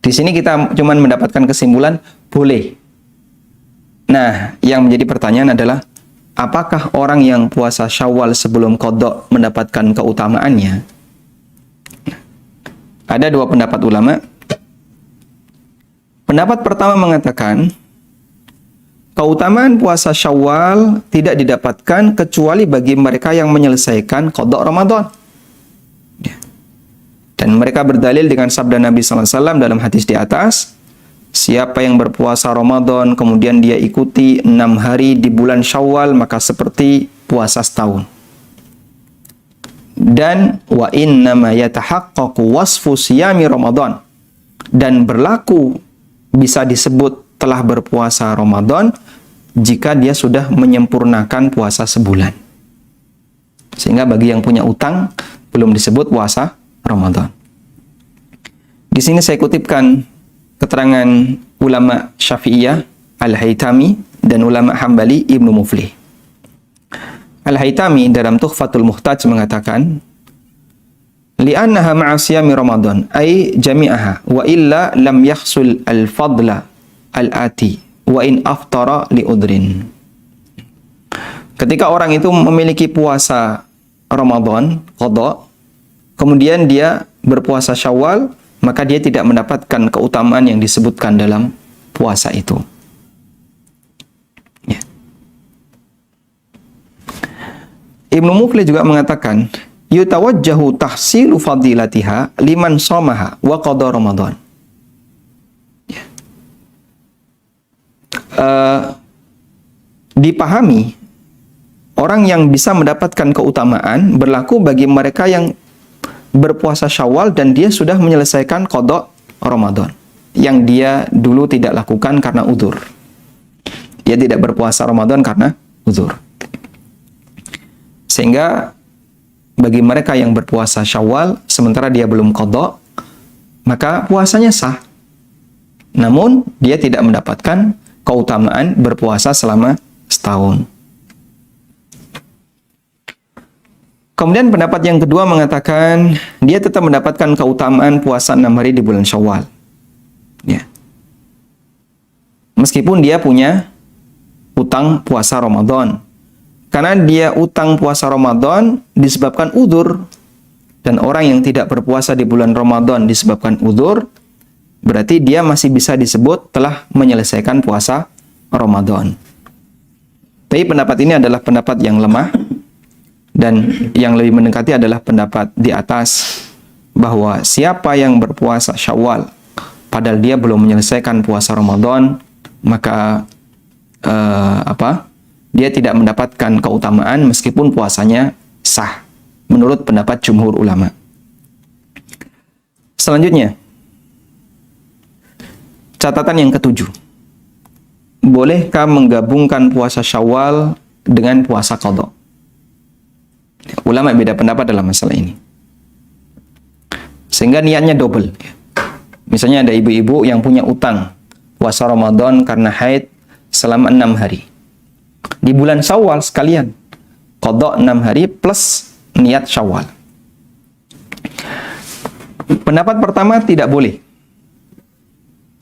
Di sini kita cuma mendapatkan kesimpulan boleh. Nah, yang menjadi pertanyaan adalah, apakah orang yang puasa Syawal sebelum qada mendapatkan keutamaannya? Ada dua pendapat ulama. Pendapat pertama mengatakan, keutamaan puasa Syawal tidak didapatkan kecuali bagi mereka yang menyelesaikan qada Ramadan. Dan mereka berdalil dengan sabda Nabi SAW dalam hadis di atas, siapa yang berpuasa Ramadan kemudian dia ikuti 6 hari di bulan Syawal, maka seperti puasa setahun. Dan wa innama yatahaqqaqu wasfu siyami Ramadan, dan berlaku bisa disebut telah berpuasa Ramadan jika dia sudah menyempurnakan puasa sebulan. Sehingga bagi yang punya utang belum disebut puasa Ramadan. Di sini saya kutipkan keterangan ulama Syafi'iyah Al-Haytami dan ulama Hambali Ibnu Muflih. Al-Haytami dalam Tuhfatul Muhtaj mengatakan, li'annaha ma'asiyami Ramadan ay jami'aha wa illa lam yahsul al-fadla al-ati wa in aftara li udrin. Ketika orang itu memiliki puasa Ramadan qada, kemudian dia berpuasa Syawal, maka dia tidak mendapatkan keutamaan yang disebutkan dalam puasa itu. Ya. Ibnu Muflih juga mengatakan, yutawajjahu tahsilu fadilatiha liman shamaha wa qada Ramadan. Ya. Dipahami, orang yang bisa mendapatkan keutamaan berlaku bagi mereka yang berpuasa Syawal dan dia sudah menyelesaikan qada Ramadan yang dia dulu tidak lakukan karena udzur. Dia tidak berpuasa Ramadan karena udzur. Sehingga bagi mereka yang berpuasa Syawal sementara dia belum qada, maka puasanya sah. Namun dia tidak mendapatkan keutamaan berpuasa selama setahun. Kemudian pendapat yang kedua mengatakan dia tetap mendapatkan keutamaan puasa 6 hari di bulan Syawal. Ya. Meskipun dia punya utang puasa Ramadan. Karena dia utang puasa Ramadan disebabkan udzur. Dan orang yang tidak berpuasa di bulan Ramadan disebabkan udzur, berarti dia masih bisa disebut telah menyelesaikan puasa Ramadan. Tapi pendapat ini adalah pendapat yang lemah. Dan yang lebih mendekati adalah pendapat di atas bahwa siapa yang berpuasa Syawal padahal dia belum menyelesaikan puasa Ramadan, maka dia tidak mendapatkan keutamaan meskipun puasanya sah menurut pendapat jumhur ulama. Selanjutnya, catatan yang ketujuh. Bolehkah menggabungkan puasa Syawal dengan puasa qada? Ulama beda pendapat dalam masalah ini. Sehingga niatnya double. Misalnya ada ibu-ibu yang punya utang puasa Ramadan karena haid selama 6 hari. Di bulan Syawal sekalian qada 6 hari plus niat Syawal. Pendapat pertama tidak boleh.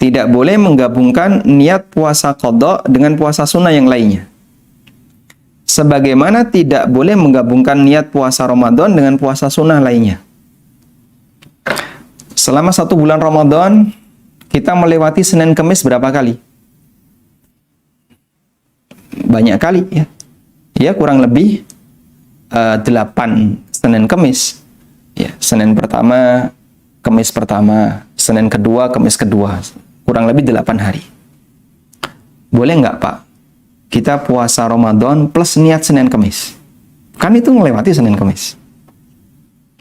Tidak boleh menggabungkan niat puasa qada dengan puasa sunnah yang lainnya. Sebagaimana tidak boleh menggabungkan niat puasa Ramadan dengan puasa sunnah lainnya. Selama 1 bulan Ramadan, kita melewati Senin Kemis berapa kali? Banyak kali ya. Ya, kurang lebih 8 Senin Kemis. Ya, Senin pertama, Kemis pertama, Senin kedua, Kemis kedua. Kurang lebih 8 hari. Boleh nggak, Pak? Kita puasa Ramadan plus niat Senin Kemis. Kan itu melewati Senin Kemis.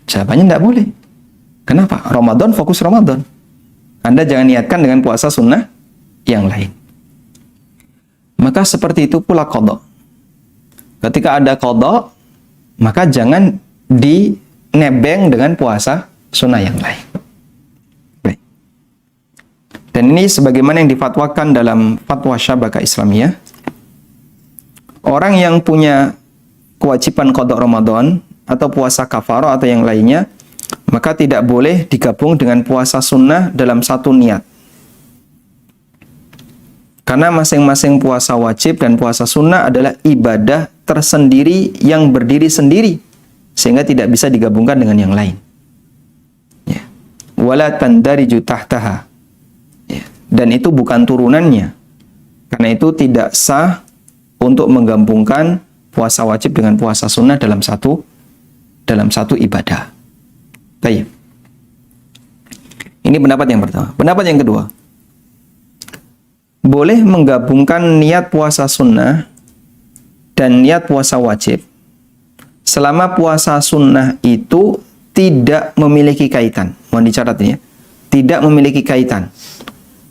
Jawabannya tidak boleh. Kenapa? Ramadan fokus Ramadan. Anda jangan niatkan dengan puasa sunnah yang lain. Maka seperti itu pula qada. Ketika ada qada, maka jangan dinebeng dengan puasa sunnah yang lain. Baik. Dan ini sebagaimana yang difatwakan dalam Fatwa Syabakah Islamiyah. Orang yang punya kewajiban qada Ramadan atau puasa kafarah atau yang lainnya, maka tidak boleh digabung dengan puasa sunnah dalam satu niat. Karena masing-masing puasa wajib dan puasa sunnah adalah ibadah tersendiri yang berdiri sendiri, sehingga tidak bisa digabungkan dengan yang lain. Ya. Wala tandariju tahtaha. Ya. Dan itu bukan turunannya. Karena itu tidak sah untuk menggabungkan puasa wajib dengan puasa sunnah dalam satu ibadah. Baik. Ini pendapat yang pertama. Pendapat yang kedua. Boleh menggabungkan niat puasa sunnah dan niat puasa wajib selama puasa sunnah itu tidak memiliki kaitan. Mohon dicatat ini ya. Tidak memiliki kaitan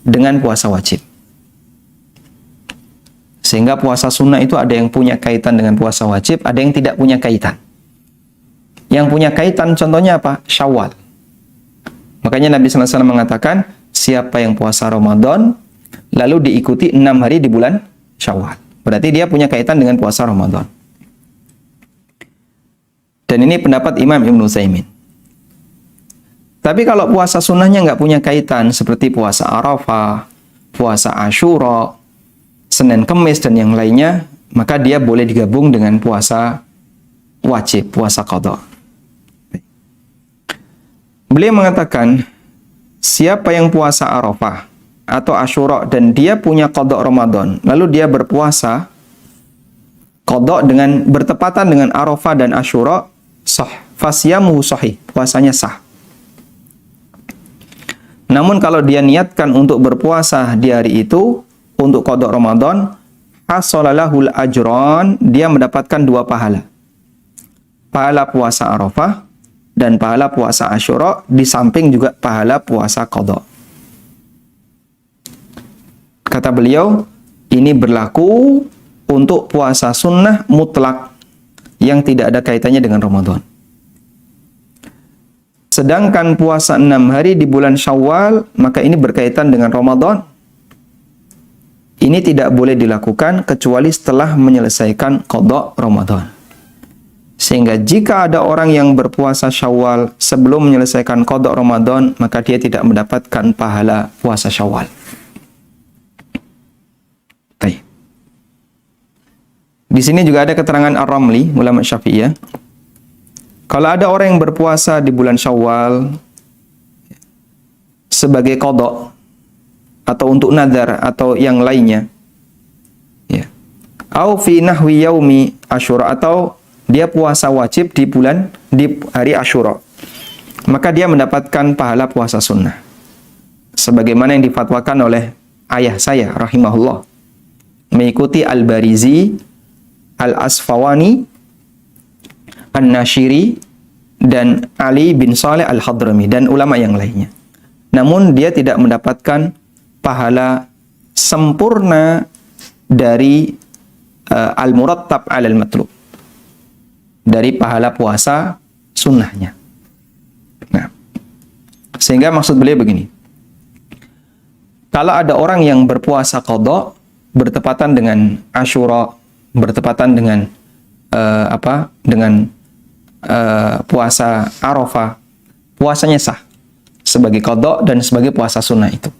dengan puasa wajib. Sehingga puasa sunnah itu ada yang punya kaitan dengan puasa wajib, ada yang tidak punya kaitan. Yang punya kaitan contohnya apa? Syawal. Makanya Nabi SAW mengatakan, siapa yang puasa Ramadan, lalu diikuti 6 hari di bulan Syawal. Berarti dia punya kaitan dengan puasa Ramadan. Dan ini pendapat Imam Ibnu Utsaimin. Tapi kalau puasa sunnahnya nggak punya kaitan, seperti puasa Arafah, puasa Asyura, Senin, Kemis, dan yang lainnya, maka dia boleh digabung dengan puasa wajib, puasa qadha. Beliau mengatakan, siapa yang puasa Arafah atau Asyura dan dia punya qadha Ramadan, lalu dia berpuasa qadha dengan bertepatan dengan Arafah dan Asyura, sah, fasyamuhu sahih, puasanya sah. Namun kalau dia niatkan untuk berpuasa di hari itu untuk qadha Ramadan, hasalalahul ajran, dia mendapatkan 2 pahala. Pahala puasa Arafah dan pahala puasa Asyura, di samping juga pahala puasa qadha. Kata beliau, ini berlaku untuk puasa sunnah mutlak yang tidak ada kaitannya dengan Ramadan. Sedangkan puasa 6 hari di bulan Syawal, maka ini berkaitan dengan Ramadan. Ini tidak boleh dilakukan kecuali setelah menyelesaikan qadha Ramadan. Sehingga jika ada orang yang berpuasa Syawal sebelum menyelesaikan qadha Ramadan, maka dia tidak mendapatkan pahala puasa Syawal. Baik. Di sini juga ada keterangan Ar-Ramli, ulama Syafi'iyah. Kalau ada orang yang berpuasa di bulan Syawal sebagai qadha atau untuk nadar atau yang lainnya, ya, au fi nahwi yaumi Asyura, atau dia puasa wajib di hari Asyura, maka dia mendapatkan pahala puasa sunnah sebagaimana yang difatwakan oleh ayah saya rahimahullah, mengikuti Al-Barizi, Al-Asfawani, An-Nashiri, dan Ali bin Saleh Al-Hadrami, dan ulama yang lainnya. Namun dia tidak mendapatkan pahala sempurna dari al-murattab 'alal matlub, dari pahala puasa sunnahnya. Nah, sehingga maksud beliau begini. Kalau ada orang yang berpuasa qadha bertepatan dengan Asyura, bertepatan dengan puasa Arafah, puasanya sah sebagai qadha dan sebagai puasa sunnah itu.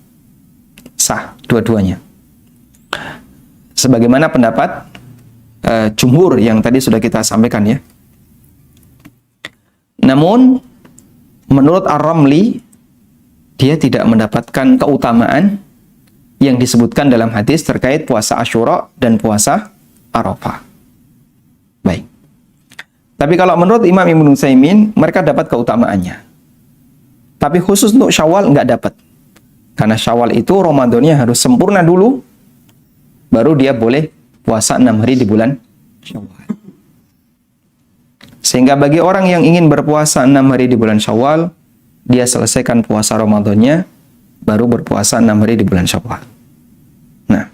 Sah dua-duanya. Sebagaimana pendapat jumhur yang tadi sudah kita sampaikan ya. Namun menurut Ar-Ramli, dia tidak mendapatkan keutamaan yang disebutkan dalam hadis terkait puasa Asyura dan puasa Arafah. Baik. Tapi kalau menurut Imam Ibnu Utsaimin, mereka dapat keutamaannya. Tapi khusus untuk Syawal nggak dapat. Karena Syawal itu Ramadannya harus sempurna dulu, baru dia boleh puasa 6 hari di bulan Syawal. Sehingga bagi orang yang ingin berpuasa 6 hari di bulan Syawal, dia selesaikan puasa Ramadannya, baru berpuasa 6 hari di bulan Syawal. Nah,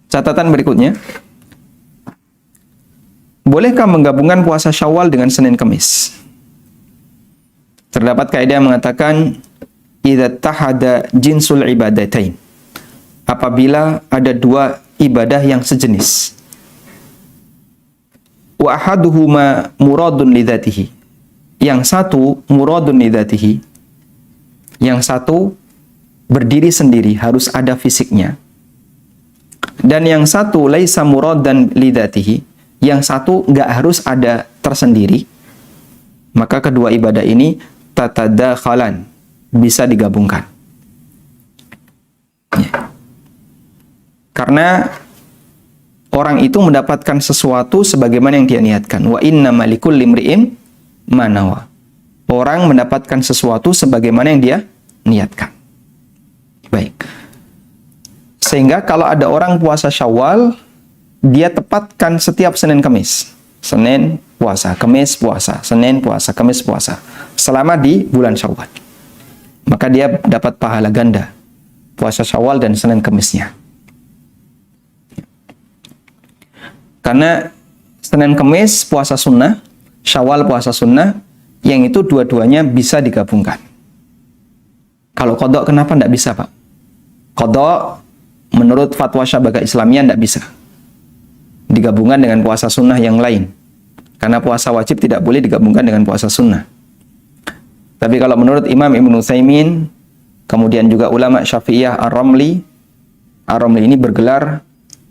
catatan berikutnya, bolehkah menggabungkan puasa Syawal dengan Senin Kemis? Terdapat kaidah yang mengatakan, idza tahada jinsul ibadatain, apabila ada 2 ibadah yang sejenis, wa ahaduhuma muradun lidzatihi, yang satu muradun lidzatihi, yang satu berdiri sendiri, harus ada fisiknya, dan yang satu laisa muradan lidzatihi, yang satu nggak harus ada tersendiri, maka kedua ibadah ini tatadakhalan, bisa digabungkan. Ya. Karena orang itu mendapatkan sesuatu sebagaimana yang dia niatkan. Wa innamal likulli imri'in ma nawa. Orang mendapatkan sesuatu sebagaimana yang dia niatkan. Baik. Sehingga kalau ada orang puasa Syawal, dia tepatkan setiap Senin Kemis. Senin puasa, Kemis puasa, Senin puasa, Kemis puasa, selama di bulan Syawal. Maka dia dapat pahala ganda, puasa Syawal dan Senin Kemisnya. Karena Senin Kemis puasa sunnah, Syawal puasa sunnah, yang itu dua-duanya bisa digabungkan. Kalau qadha kenapa tidak bisa, Pak? Qadha menurut fatwa Syabakah Islamiyah tidak bisa digabungkan dengan puasa sunnah yang lain. Karena puasa wajib tidak boleh digabungkan dengan puasa sunnah. Tapi kalau menurut Imam Ibnu Utsaimin, kemudian juga ulama Syafi'iyah Ar-Ramli, Ar-Ramli ini bergelar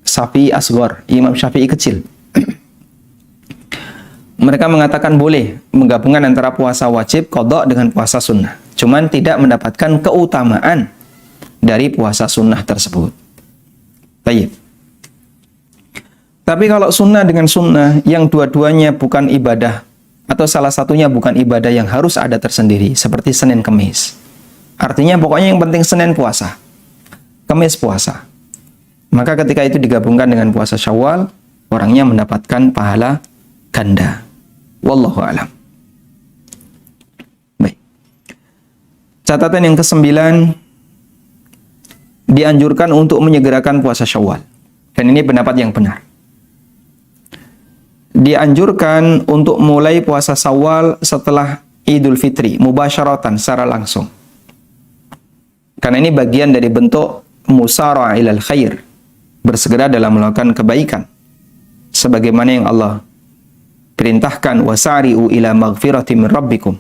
Syafi'i Asghar, Imam Syafi'i kecil. Mereka mengatakan boleh menggabungkan antara puasa wajib qadha dengan puasa sunnah. Cuman tidak mendapatkan keutamaan dari puasa sunnah tersebut. Baik. Tapi kalau sunnah dengan sunnah yang dua-duanya bukan ibadah atau salah satunya bukan ibadah yang harus ada tersendiri, seperti Senin Kemis. Artinya pokoknya yang penting Senin puasa, Kemis puasa. Maka ketika itu digabungkan dengan puasa Syawal, orangnya mendapatkan pahala ganda. Wallahu a'lam. Baik. Catatan yang ke-9, dianjurkan untuk menyegerakan puasa Syawal. Dan ini pendapat yang benar. Dianjurkan untuk mulai puasa Syawal setelah Idul Fitri, mubasyaratan, secara langsung. Karena ini bagian dari bentuk musara'a ilal khair, bersegera dalam melakukan kebaikan. Sebagaimana yang Allah perintahkan, wasari'u ila maghfirati min rabbikum.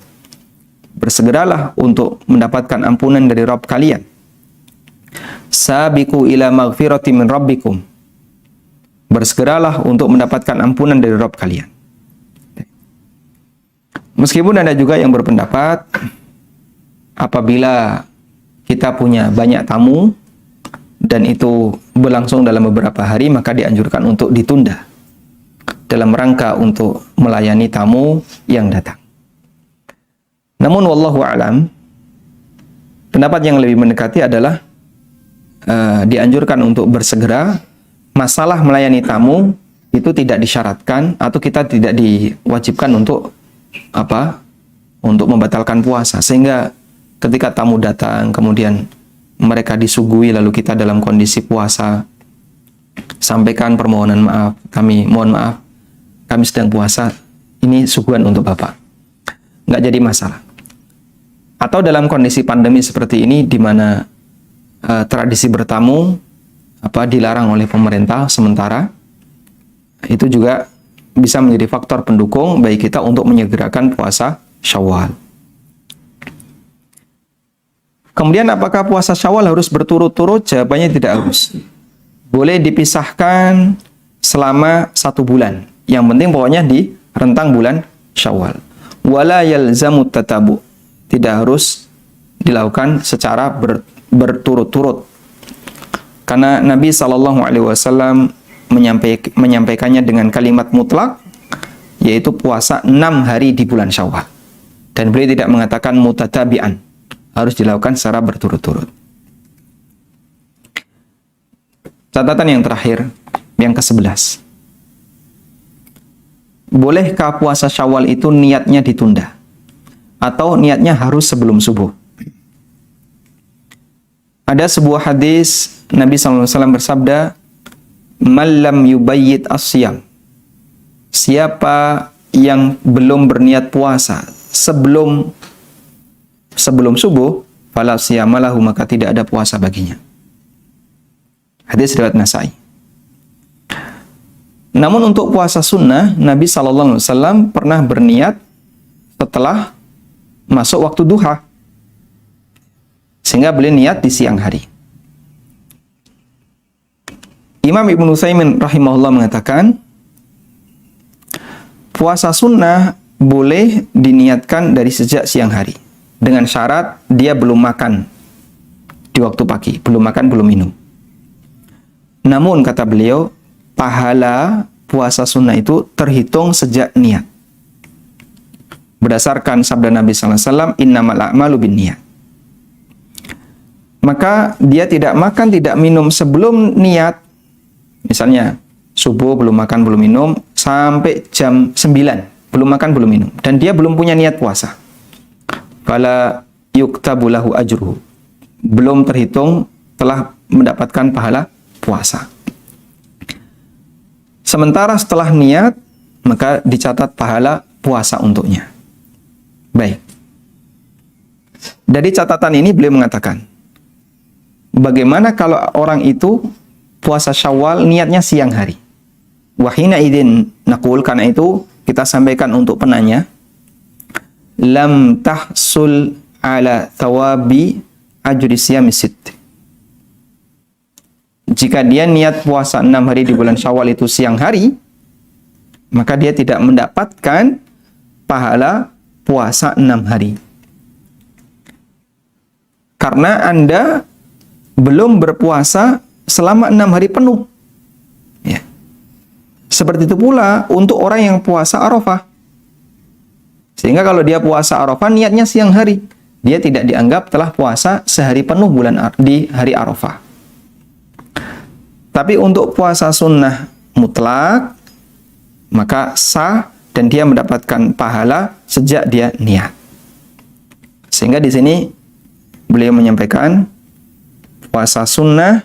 Bersegeralah untuk mendapatkan ampunan dari Rabb kalian. Sabiqu ila maghfirati min rabbikum. Bersegeralah untuk mendapatkan ampunan dari Rabb kalian. Meskipun ada juga yang berpendapat apabila kita punya banyak tamu dan itu berlangsung dalam beberapa hari, maka dianjurkan untuk ditunda dalam rangka untuk melayani tamu yang datang. Namun wallahu a'lam, pendapat yang lebih mendekati adalah dianjurkan untuk bersegera. Masalah melayani tamu itu tidak disyaratkan atau kita tidak diwajibkan untuk untuk membatalkan puasa, sehingga ketika tamu datang kemudian mereka disuguhi lalu kita dalam kondisi puasa, sampaikan permohonan maaf, kami mohon maaf, kami sedang puasa, ini suguhan untuk Bapak. Nggak jadi masalah. Atau dalam kondisi pandemi seperti ini, di mana tradisi bertamu dilarang oleh pemerintah sementara, itu juga bisa menjadi faktor pendukung bagi kita untuk menyegerakan puasa Syawal. Kemudian apakah puasa Syawal harus berturut-turut? Jawabannya tidak harus. Boleh dipisahkan selama 1 bulan. Yang penting pokoknya di rentang bulan Syawal. Wala yalzamut tatabu. Tidak harus dilakukan secara berturut-turut. Karena Nabi SAW menyampaikannya dengan kalimat mutlak, yaitu puasa 6 hari di bulan Syawal. Dan beliau tidak mengatakan mutatabi'an, harus dilakukan secara berturut-turut. Catatan yang terakhir, yang ke-11. Bolehkah puasa Syawal itu niatnya ditunda? Atau niatnya harus sebelum subuh? Ada sebuah hadis Nabi SAW bersabda, "Malam yubayyit as-siyam." Siapa yang belum berniat puasa sebelum subuh, fala siyamalahu, maka tidak ada puasa baginya. Hadis riwayat Nasai. Namun untuk puasa sunnah, Nabi SAW pernah berniat setelah masuk waktu duha, sehingga beliau niat di siang hari. Imam Ibnu Utsaimin rahimahullah mengatakan, puasa sunnah boleh diniatkan dari sejak siang hari, dengan syarat dia belum makan di waktu pagi, belum makan, belum minum. Namun kata beliau, pahala puasa sunnah itu terhitung sejak niat. Berdasarkan sabda Nabi SAW, innamal a'malu binniyat. Maka dia tidak makan, tidak minum sebelum niat. Misalnya, subuh belum makan, belum minum, sampai jam 9, belum makan, belum minum. Dan dia belum punya niat puasa. Fala yuktabu lahu ajruhu. Belum terhitung telah mendapatkan pahala puasa. Sementara setelah niat, maka dicatat pahala puasa untuknya. Baik. Dari catatan ini beliau mengatakan, bagaimana kalau orang itu puasa Syawal niatnya siang hari? Wahina idin naqul, karena itu kita sampaikan untuk penanya, lam tahsul ala thawabi ajri siyamis sitt. Jika dia niat puasa 6 hari di bulan Syawal itu siang hari, maka dia tidak mendapatkan pahala puasa 6 hari. Karena Anda belum berpuasa selama 6 hari penuh. Ya. Seperti itu pula untuk orang yang puasa Arafah. Sehingga kalau dia puasa Arafah niatnya siang hari, dia tidak dianggap telah puasa sehari penuh di hari Arafah. Tapi untuk puasa sunnah mutlak, maka sah dan dia mendapatkan pahala sejak dia niat. Sehingga di sini beliau menyampaikan puasa sunnah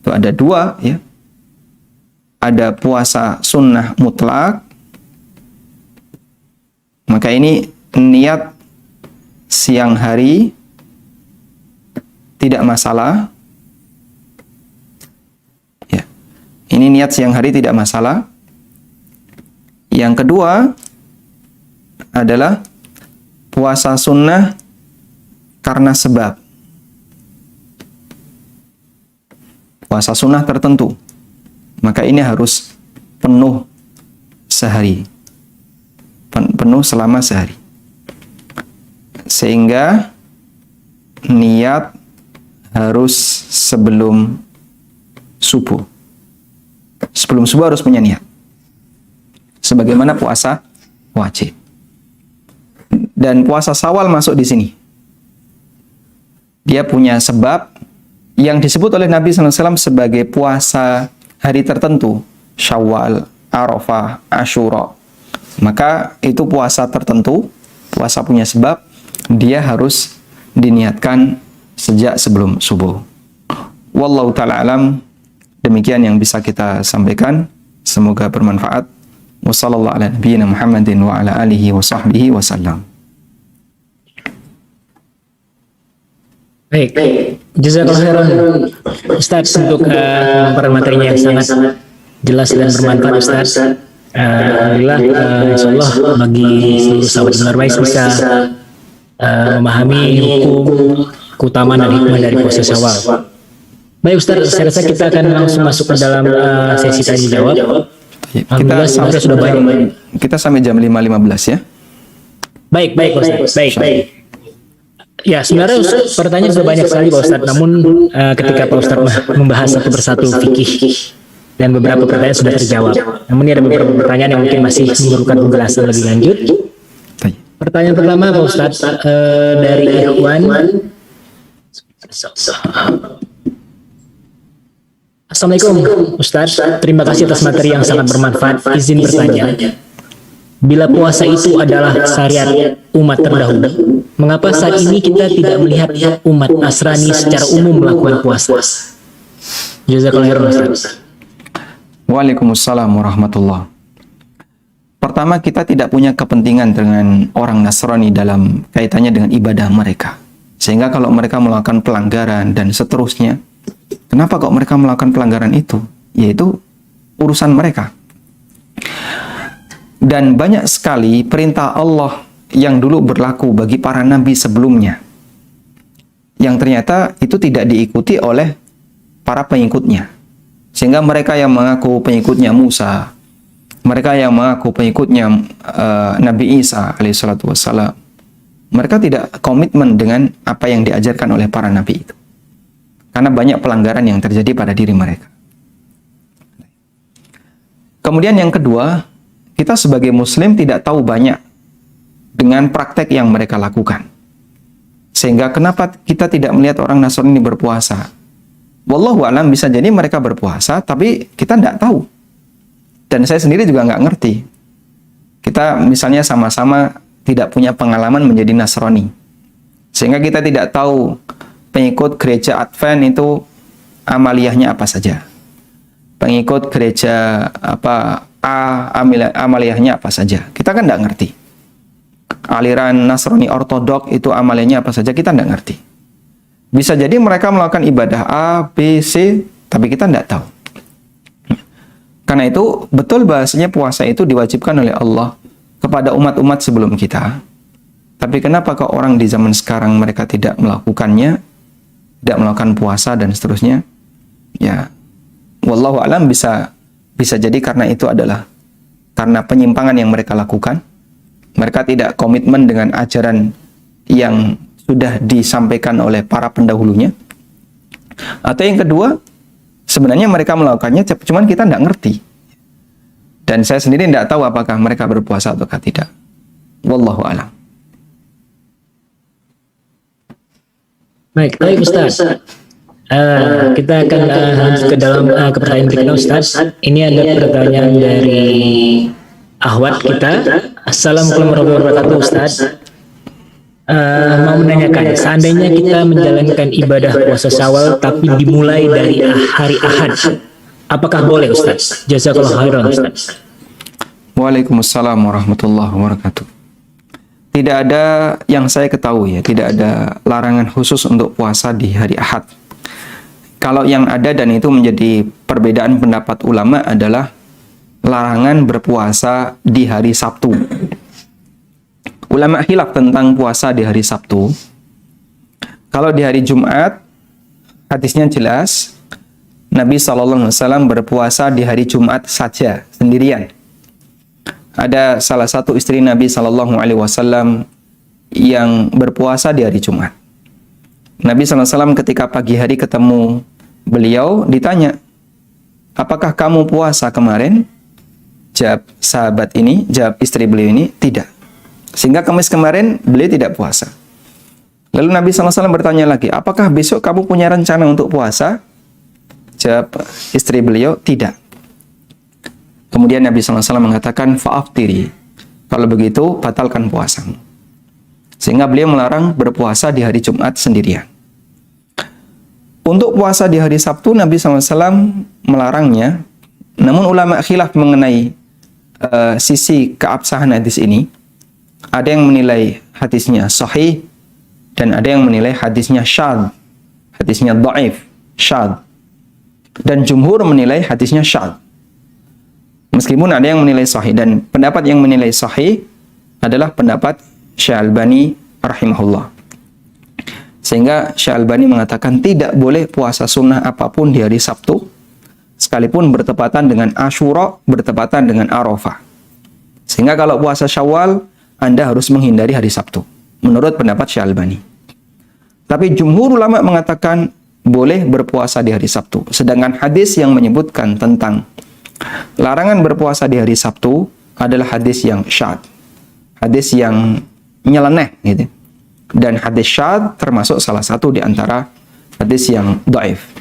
itu ada 2 ya. Ada puasa sunnah mutlak, maka ini niat siang hari tidak masalah. Ya. Ini niat siang hari tidak masalah. Yang kedua adalah puasa sunnah karena sebab. Puasa sunnah tertentu. Maka ini harus penuh sehari. Penuh selama sehari. Sehingga niat harus sebelum subuh. Sebelum subuh harus punya niat. Sebagaimana puasa wajib. Dan puasa Syawal masuk di sini. Dia punya sebab yang disebut oleh Nabi SAW sebagai puasa hari tertentu. Syawal, Arafah, Asyura. Maka itu puasa tertentu, puasa punya sebab, dia harus diniatkan sejak sebelum subuh. Wallahu ta'ala alam, demikian yang bisa kita sampaikan. Semoga bermanfaat. Wassallallahu ala nabiyyina Muhammadin wa ala alihi wa sahbihi wasallam.
Baik, jazakallahu khairan Ustaz untuk materinya yang sangat jelas dan bermanfaat Ustaz. Alhamdulillah, insyaallah bagi seluruh sahabat benar baik bisa memahami hukum, keutamaan dan hikmah dari puasa Syawal. Baik Ustaz, saya rasa kita akan langsung masuk ke dalam sesi tanya jawab. Kita sudah banyak.
Kita sampai jam 5.15 ya.
Baik Ustaz. Baik. Ya, sebenarnya pertanyaan sudah banyak sekali Pak Ustaz. Namun ketika Pak Ustaz membahas satu persatu fikih dan beberapa pertanyaan sudah terjawab. Namun ada beberapa pertanyaan yang mungkin masih memerlukan penjelasan lebih lanjut. Pertanyaan pertama Pak Ustaz dari Ikhwan. Assalamualaikum Ustaz, terima kasih atas materi yang sangat bermanfaat. Izin bertanya, bila puasa itu adalah syariat umat terdahulu, mengapa saat ini kita tidak melihat umat Nasrani secara umum melakukan puasa? Jazakallahu khairan Ustaz.
Waalaikumsalam warahmatullahi. Pertama, kita tidak punya kepentingan dengan orang Nasrani dalam kaitannya dengan ibadah mereka. Sehingga kalau mereka melakukan pelanggaran dan seterusnya, kenapa kok mereka melakukan pelanggaran itu? Yaitu urusan mereka. Dan banyak sekali perintah Allah yang dulu berlaku bagi para nabi sebelumnya, yang ternyata itu tidak diikuti oleh para pengikutnya. Sehingga mereka yang mengaku pengikutnya Musa, mereka yang mengaku pengikutnya Nabi Isa alaihissalatu wassalam, mereka tidak komitmen dengan apa yang diajarkan oleh para nabi itu. Karena banyak pelanggaran yang terjadi pada diri mereka. Kemudian yang kedua, kita sebagai muslim tidak tahu banyak dengan praktek yang mereka lakukan. Sehingga kenapa kita tidak melihat orang Nasrani berpuasa? Wallahu a'lam, bisa jadi mereka berpuasa, tapi kita tidak tahu. Dan saya sendiri juga nggak ngerti. Kita misalnya sama-sama tidak punya pengalaman menjadi Nasrani. Sehingga kita tidak tahu pengikut gereja Advent itu amaliyahnya apa saja. Pengikut gereja amaliyahnya apa saja. Kita kan tidak ngerti. Aliran Nasrani Ortodok itu amaliyahnya apa saja, kita tidak ngerti. Bisa jadi mereka melakukan ibadah A, B, C, tapi kita tidak tahu. Karena itu, betul bahasanya puasa itu diwajibkan oleh Allah kepada umat-umat sebelum kita. Tapi kenapa kok orang di zaman sekarang mereka tidak melakukannya, tidak melakukan puasa dan seterusnya? Ya, wallahu alam, bisa jadi karena itu adalah karena penyimpangan yang mereka lakukan. Mereka tidak komitmen dengan ajaran yang sudah disampaikan oleh para pendahulunya. Atau yang kedua, sebenarnya mereka melakukannya, cuman kita tidak ngerti. Dan saya sendiri tidak tahu apakah mereka berpuasa atau tidak. Wallahu a'lam.
Baik, Ustaz. Kita akan lanjut ke dalam ke pertanyaan berikutnya, Ustaz. Ini ada pertanyaan dari ahwat kita. Assalamualaikum warahmatullahi wabarakatuh, Ustaz. Mau menanyakan, seandainya kita menjalankan ibadah puasa Syawal tapi dimulai dari hari Ahad, apakah boleh, Ustaz? Jazakallahu khairan, Ustaz.
Waalaikumsalam warahmatullahi wabarakatuh. Tidak ada yang saya ketahui, ya, tidak ada larangan khusus untuk puasa di hari Ahad. Kalau yang ada, dan itu menjadi perbedaan pendapat ulama, adalah larangan berpuasa di hari Sabtu. Ulama khilaf tentang puasa di hari Sabtu. Kalau di hari Jumat, hadisnya jelas, Nabi SAW berpuasa di hari Jumat saja, sendirian. Ada salah satu istri Nabi SAW yang berpuasa di hari Jumat. Nabi SAW ketika pagi hari ketemu beliau, ditanya, apakah kamu puasa kemarin? Jawab sahabat ini, jawab istri beliau ini, tidak. Sehingga Kamis kemarin beliau tidak puasa. Lalu Nabi SAW bertanya lagi, apakah besok kamu punya rencana untuk puasa? Jawab istri beliau, tidak. Kemudian Nabi SAW mengatakan, fa'aftiri. Kalau begitu, batalkan puasamu. Sehingga beliau melarang berpuasa di hari Jumat sendirian. Untuk puasa di hari Sabtu, Nabi SAW melarangnya. Namun ulama khilaf mengenai sisi keabsahan hadis ini. Ada yang menilai hadisnya sahih, dan ada yang menilai hadisnya syadz, hadisnya dhaif, syadz. Dan jumhur menilai hadisnya syadz. Meskipun ada yang menilai sahih, dan pendapat yang menilai sahih adalah pendapat Syekh Albani rahimahullah. Sehingga Syekh Albani mengatakan tidak boleh puasa sunnah apapun di hari Sabtu, sekalipun bertepatan dengan Asyura, bertepatan dengan Arafah. Sehingga kalau puasa Syawal, Anda harus menghindari hari Sabtu, menurut pendapat Syekh Albani. Tapi jumhur ulama mengatakan boleh berpuasa di hari Sabtu. Sedangkan hadis yang menyebutkan tentang larangan berpuasa di hari Sabtu adalah hadis yang syadz, hadis yang nyeleneh gitu. Dan hadis syadz termasuk salah satu di antara hadis yang dhaif.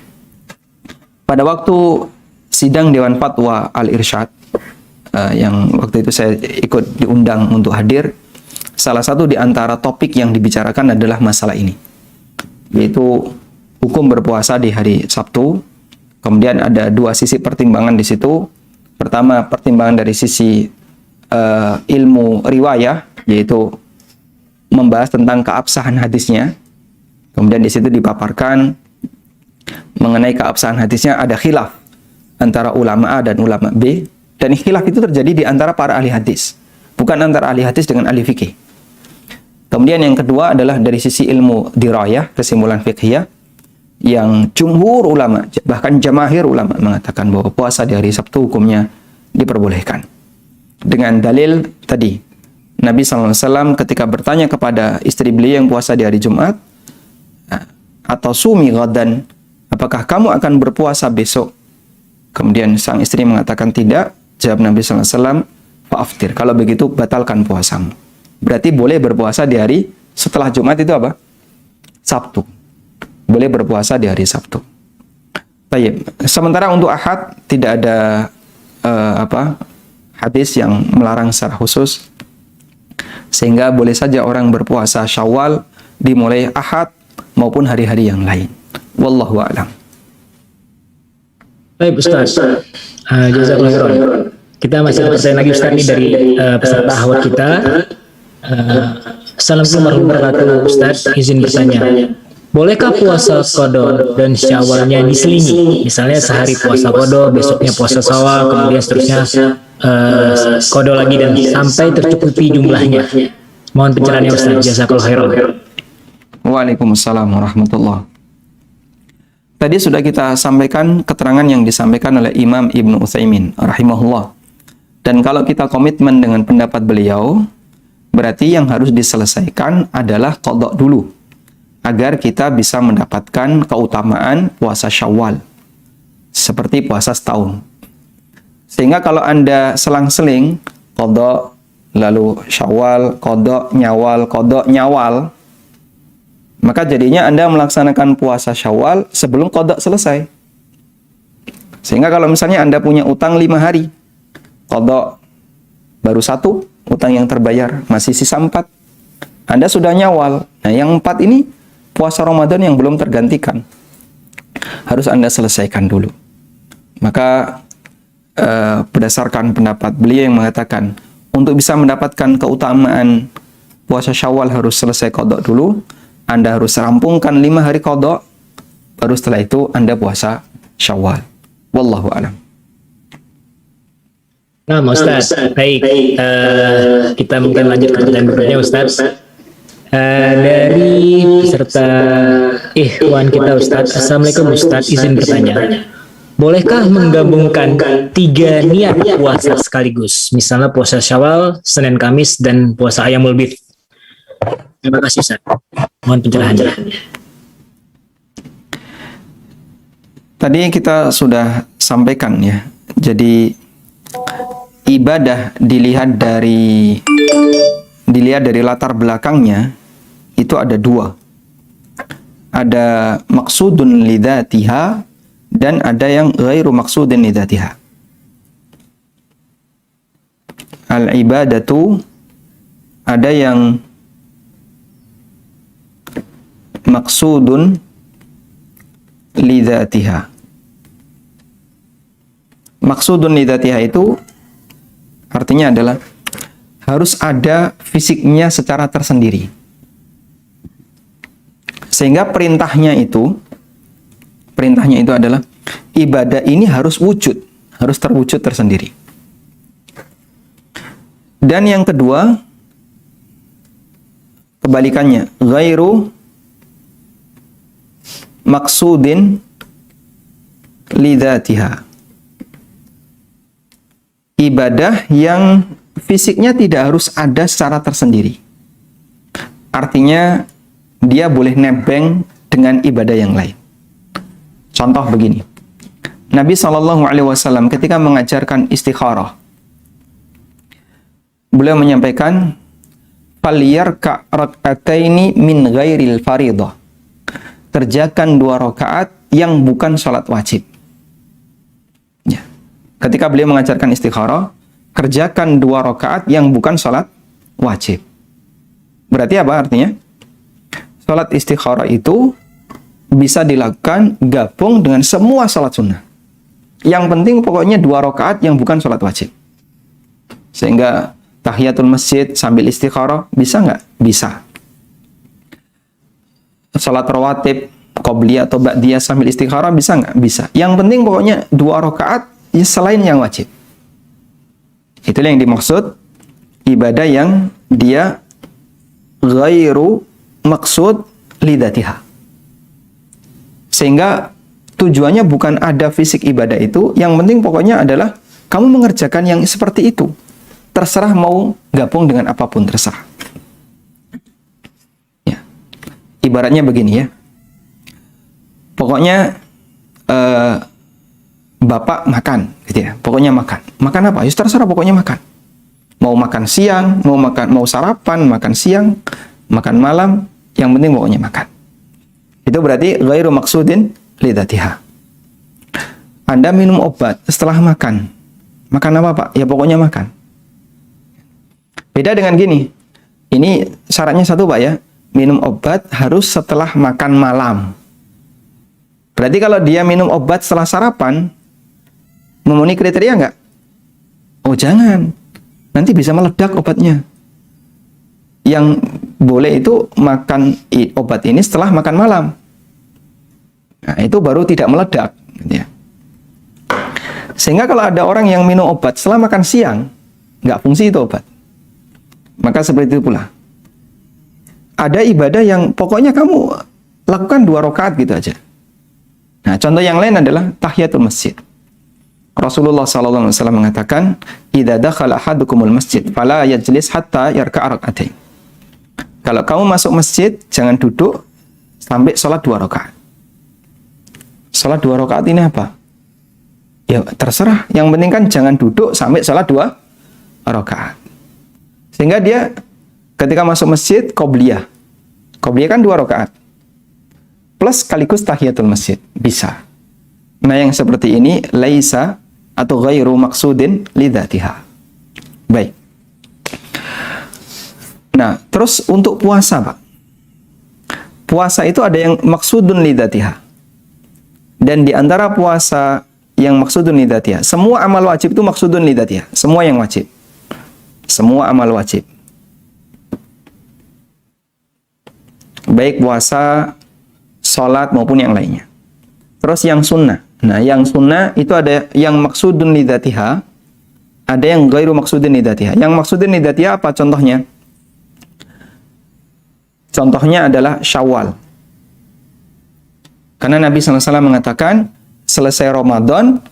Pada waktu sidang Dewan Fatwa Al-Irsyad, yang waktu itu saya ikut diundang untuk hadir, salah satu di antara topik yang dibicarakan adalah masalah ini, yaitu hukum berpuasa di hari Sabtu. Kemudian ada dua sisi pertimbangan di situ. Pertama, pertimbangan dari sisi ilmu riwayah, yaitu membahas tentang keabsahan hadisnya. Kemudian di situ dipaparkan mengenai keabsahan hadisnya ada khilaf antara ulama A dan ulama B. Dan khilaf itu terjadi di antara para ahli hadis, bukan antara ahli hadis dengan ahli fikih. Kemudian yang kedua adalah dari sisi ilmu dirayah, kesimpulan fiqhiyah, yang jumhur ulama, bahkan jamaahir ulama mengatakan bahwa puasa di hari Sabtu hukumnya diperbolehkan. Dengan dalil tadi, Nabi SAW ketika bertanya kepada istri beliau yang puasa di hari Jumat, atau sumi ghadan, apakah kamu akan berpuasa besok? Kemudian sang istri mengatakan tidak. Jawab Nabi SAW, fa'aftir, kalau begitu batalkan puasamu. Berarti boleh berpuasa di hari setelah Jumat, itu apa? Sabtu. Boleh berpuasa di hari Sabtu. Baik. Sementara untuk Ahad tidak ada hadis yang melarang secara khusus, sehingga boleh saja orang berpuasa Syawal dimulai Ahad maupun hari-hari yang lain. Wallahu a'lam.
Baik, Ustaz. Jazakallahu khairan. Kita masih ada pertanyaan lagi, Ustaz, ini dari peserta ahwat kita. Assalamualaikum warahmatullahi wabarakatuh, Ustaz. Izin bertanya, bolehkah puasa Qadha dan Syawalnya diselingi? Misalnya sehari puasa Qadha, besoknya puasa Syawal, kemudian seterusnya Qadha lagi, dan sampai tercukupi jumlahnya. Mohon pencerahannya, Ustaz. Jazakallahu khairan.
Waalaikumsalam warahmatullahi. Tadi sudah kita sampaikan keterangan yang disampaikan oleh Imam Ibnu Utsaimin rahimahullah. Dan kalau kita komitmen dengan pendapat beliau, berarti yang harus diselesaikan adalah qadha dulu, agar kita bisa mendapatkan keutamaan puasa Syawal seperti puasa setahun. Sehingga kalau Anda selang-seling qadha lalu Syawal, qadha nyawal, maka jadinya Anda melaksanakan puasa Syawal sebelum qadha selesai. Sehingga kalau misalnya Anda punya utang 5 hari, qadha baru 1, utang yang terbayar masih sisa 4. Anda sudah nyawal. Nah, yang 4 ini puasa Ramadan yang belum tergantikan. Harus Anda selesaikan dulu. Maka berdasarkan pendapat beliau yang mengatakan untuk bisa mendapatkan keutamaan puasa Syawal harus selesai qadha dulu. Anda harus rampungkan 5 hari qadha, baru setelah itu Anda puasa Syawal. Wallahu a'lam.
Nah, Ustaz, baik. Kita mungkin lanjut ke pertanyaan berikutnya, Ustaz. Dari peserta Ikhwan kita, Ustaz. Assalamualaikum, Ustaz. Izin bertanya. Bolehkah menggabungkan 3 niat puasa sekaligus? Misalnya puasa Syawal, Senin Kamis, dan puasa Ayyamul Bid. Terima kasih, Ustaz. Mohon pencerahannya.
Tadi kita sudah sampaikan ya. Jadi ibadah dilihat dari latar belakangnya itu ada 2. Ada maksudun lidzatiha dan ada yang ghairu maksudin lidzatiha. Al-ibadatu ada yang maksudun lidzatiha. Maksudun lidzatiha itu artinya adalah harus ada fisiknya secara tersendiri. Sehingga perintahnya itu adalah ibadah ini harus wujud, harus terwujud tersendiri. Dan yang kedua, kebalikannya, ghairu maksudin lidzatiha. Ibadah yang fisiknya tidak harus ada secara tersendiri. Artinya dia boleh nebeng dengan ibadah yang lain. Contoh begini. Nabi SAW ketika mengajarkan istikharah, beliau menyampaikan falyarka rak'ataini min ghairil faridah. Kerjakan 2 rakaat yang bukan salat wajib. Ya. Ketika beliau mengajarkan istikharah, kerjakan 2 rakaat yang bukan salat wajib. Berarti apa artinya? Salat istikharah itu bisa dilakukan gabung dengan semua salat sunnah. Yang penting pokoknya 2 rakaat yang bukan salat wajib. Sehingga tahiyatul masjid sambil istikharah bisa nggak? Bisa. Salat rawatib, qobliyah atau ba'diyah sambil istikharah bisa nggak? Bisa. Yang penting pokoknya 2 rakaat selain yang wajib. Itulah yang dimaksud ibadah yang dia ghairu maksud lidzatiha. Sehingga tujuannya bukan ada fisik ibadah itu, yang penting pokoknya adalah kamu mengerjakan yang seperti itu. Terserah mau gabung dengan apapun, terserah. Ya. Ibaratnya begini ya. Pokoknya bapak makan, gitu ya. Pokoknya makan. Makan apa? Ya terserah pokoknya makan. Mau makan siang, mau sarapan, makan siang, makan malam, yang penting pokoknya makan. Itu berarti ghairu maksudin lidzatiha. Anda minum obat setelah makan. Makan apa, Pak? Ya pokoknya makan. Beda dengan gini. Ini syaratnya satu, Pak ya. Minum obat harus setelah makan malam. Berarti kalau dia minum obat setelah sarapan, memenuhi kriteria nggak? Oh jangan. Nanti bisa meledak obatnya. Yang boleh itu makan obat ini setelah makan malam. Nah, itu baru tidak meledak. Ya. Sehingga kalau ada orang yang minum obat setelah makan siang, nggak fungsi itu obat. Maka seperti itu pula. Ada ibadah yang pokoknya kamu lakukan 2 rakaat gitu aja. Nah, contoh yang lain adalah tahiyatul masjid. Rasulullah SAW mengatakan, "Idza dakhala ahadukumul masjid, fala yajlis hatta yarka'a rak'atain." Kalau kamu masuk masjid, jangan duduk sampai sholat 2 rakaat. Sholat 2 rakaat ini apa? Ya, terserah. Yang penting kan jangan duduk sampai sholat 2 rakaat. Sehingga dia ketika masuk masjid, qobliyah. Qobliyah kan 2 rakaat. Plus sekaligus tahiyatul masjid. Bisa. Nah, yang seperti ini, laisa atau ghairu maksudin lidzatiha. Baik. Nah, terus untuk puasa, Pak. Puasa itu ada yang maksudun lidzatiha. Dan di antara puasa yang maksudun lidzatiha, semua amal wajib itu maksudun lidzatiha. Semua yang wajib. Semua amal wajib. Baik puasa, sholat maupun yang lainnya. Terus yang sunnah. Nah, yang sunnah itu ada yang maksudun lidzatiha, ada yang ghairu maksudun lidzatiha. Yang maksudun lidzatiha apa contohnya? Contohnya adalah Syawal. Karena Nabi SAW mengatakan, selesai Ramadan,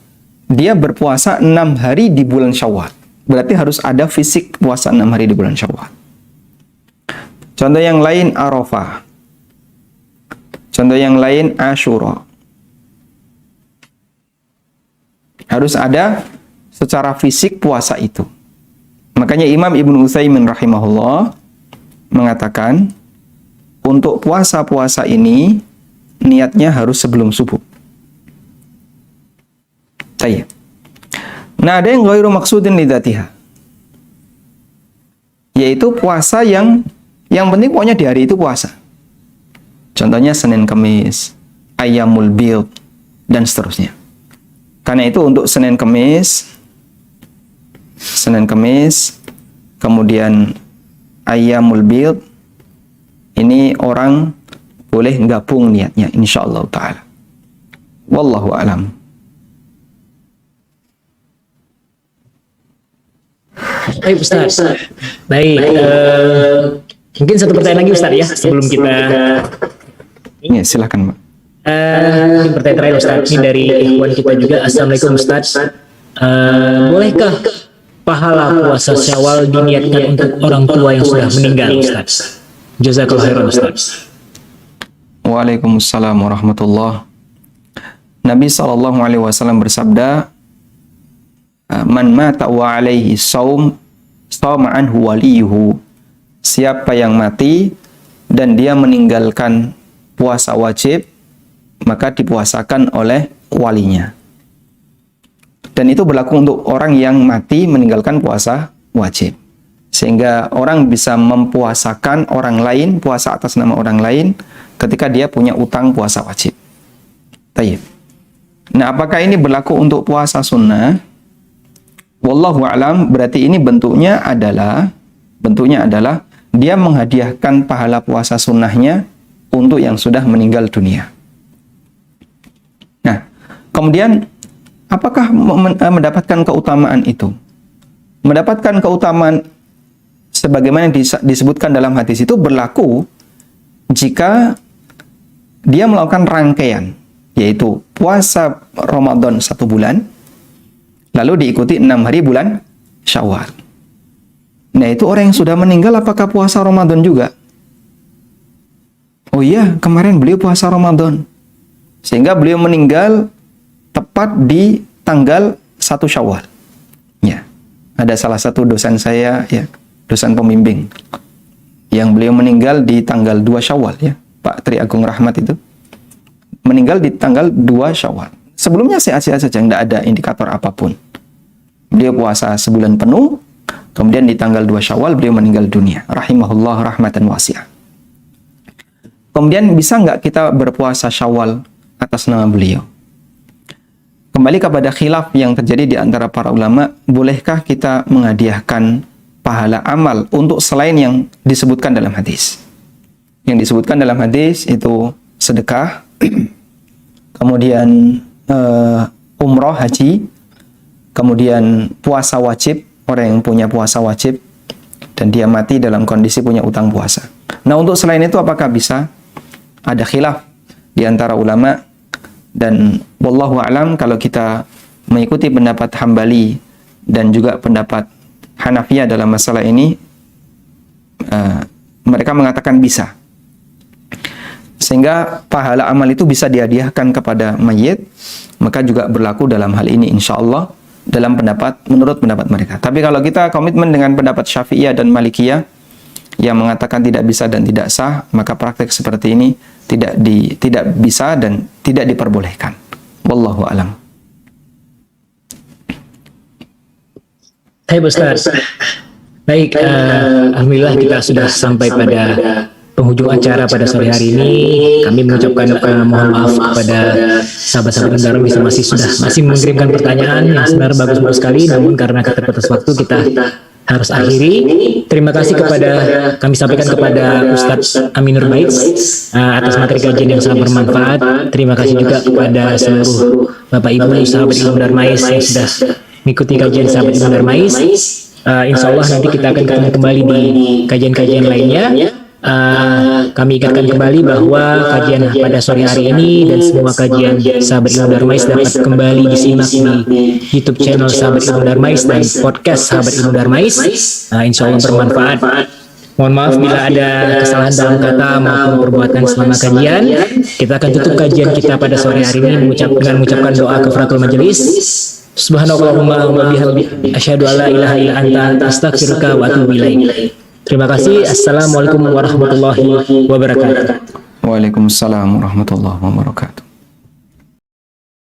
dia berpuasa 6 hari di bulan Syawal. Berarti harus ada fisik puasa 6 hari di bulan Syawal. Contoh yang lain Arafah. Contoh yang lain Asyura. Harus ada secara fisik puasa itu. Makanya Imam Ibnu Utsaimin rahimahullah mengatakan untuk puasa-puasa ini niatnya harus sebelum subuh. Baik. Nah, ada yang ghairu maksudin lidzatiha. Yaitu puasa yang penting pokoknya di hari itu puasa. Contohnya Senin Kamis, Ayyamul Bid, dan seterusnya. Karena itu untuk Senin Kamis, kemudian Ayyamul Bid, ini orang boleh gabung niatnya, insyaallah ta'ala. Wallahu a'lam.
Baik Ustaz. Baik, mungkin satu pertanyaan lagi Ustaz ya, sebelum kita...
Ya, silakan, Mbak.
Ini pertanyaan terakhir Ustaz, ini dari ikhwan kita juga. Assalamualaikum Ustaz. Bolehkah pahala puasa Syawal diniatkan untuk orang tua yang sudah meninggal Ustaz? Jazakallahu khairan Ustaz.
Waalaikumsalam warahmatullah. Nabi SAW bersabda, "Man mata wa alaihi saum, sama anhu waliyuhu." Siapa yang mati dan dia meninggalkan puasa wajib, maka dipuasakan oleh walinya. Dan itu berlaku untuk orang yang mati meninggalkan puasa wajib. Sehingga orang bisa mempuasakan orang lain, puasa atas nama orang lain, ketika dia punya utang puasa wajib. Tayyib. Nah, apakah ini berlaku untuk puasa sunnah? Wallahu a'lam, berarti ini bentuknya adalah dia menghadiahkan pahala puasa sunnahnya untuk yang sudah meninggal dunia. Nah, kemudian apakah mendapatkan keutamaan itu? Mendapatkan keutamaan sebagaimana disebutkan dalam hadis itu berlaku jika dia melakukan rangkaian, yaitu puasa Ramadan 1 bulan, lalu diikuti 6 hari bulan Syawal. Nah, itu orang yang sudah meninggal apakah puasa Ramadan juga? Oh iya, kemarin beliau puasa Ramadan. Sehingga beliau meninggal tepat di tanggal 1 Syawal. Ya. Ada salah satu dosen saya, ya, dosen pembimbing, yang beliau meninggal di tanggal 2 Syawal, ya, Pak Tri Agung Rahmat itu. Meninggal di tanggal 2 Syawal. Sebelumnya sehat-sehat saja, tidak ada indikator apapun. Beliau puasa sebulan penuh, kemudian di tanggal 2 Syawal beliau meninggal dunia. Rahimahullah rahmatan wasi'ah. Kemudian bisa nggak kita berpuasa Syawal atas nama beliau? Kembali kepada khilaf yang terjadi di antara para ulama, bolehkah kita menghadiahkan pahala amal untuk selain yang disebutkan dalam hadis? Yang disebutkan dalam hadis itu sedekah, kemudian umroh, haji, kemudian puasa wajib, orang yang punya puasa wajib, dan dia mati dalam kondisi punya utang puasa. Nah, untuk selain itu apakah bisa? Ada khilaf di antara ulama, Dan wallahu a'lam, kalau kita mengikuti pendapat Hambali dan juga pendapat Hanafiyah dalam masalah ini, mereka mengatakan bisa. Sehingga pahala amal itu bisa dihadiahkan kepada mayit, maka juga berlaku dalam hal ini insyaallah menurut pendapat mereka. Tapi kalau kita komitmen dengan pendapat Syafi'iyah dan Malikiyah yang mengatakan tidak bisa dan tidak sah, maka praktek seperti ini tidak bisa dan tidak diperbolehkan. Wallahu a'lam.
Hai Ustaz. Baik, alhamdulillah kita sudah sampai pada penghujung acara pada sore hari ini. Kami mengucapkan mohon maaf kepada sahabat-sahabat Darul masih mengirimkan pertanyaan yang sebenarnya bagus-bagus sekali, namun karena keterbatasan waktu kita harus akhiri. Terima kasih kami sampaikan kepada Ustadz Aminur Baiz atas materi kajian yang sangat bermanfaat. Terima kasih juga kepada seluruh Bapak Ibu sahabat Ilmu Darmais yang sudah mengikuti kajian sahabat Ilmu Darmais. Insya Allah nanti kita akan ketemu kembali di kajian-kajian lainnya. Kami ingatkan kembali bahwa kajian pada sore hari ini dan semua kajian sahabat Ilmu Darmais dapat kembali disimak di YouTube channel sahabat Ilmu Darmais dan podcast sahabat Ilmu Darmais. Insya Allah bermanfaat. Mohon maaf bila ada kesalahan dalam kata maupun perbuatan selama kajian. Kita akan tutup kajian kita pada sore hari ini dengan mengucapkan doa kafaratul majelis. Subhanallahumma wa bihamdihi asyhadu alla ilaha illa anta astaghfiruka wa atubu ilaik. Terima kasih. Assalamualaikum warahmatullahi wabarakatuh.
Waalaikumsalam warahmatullahi wabarakatuh.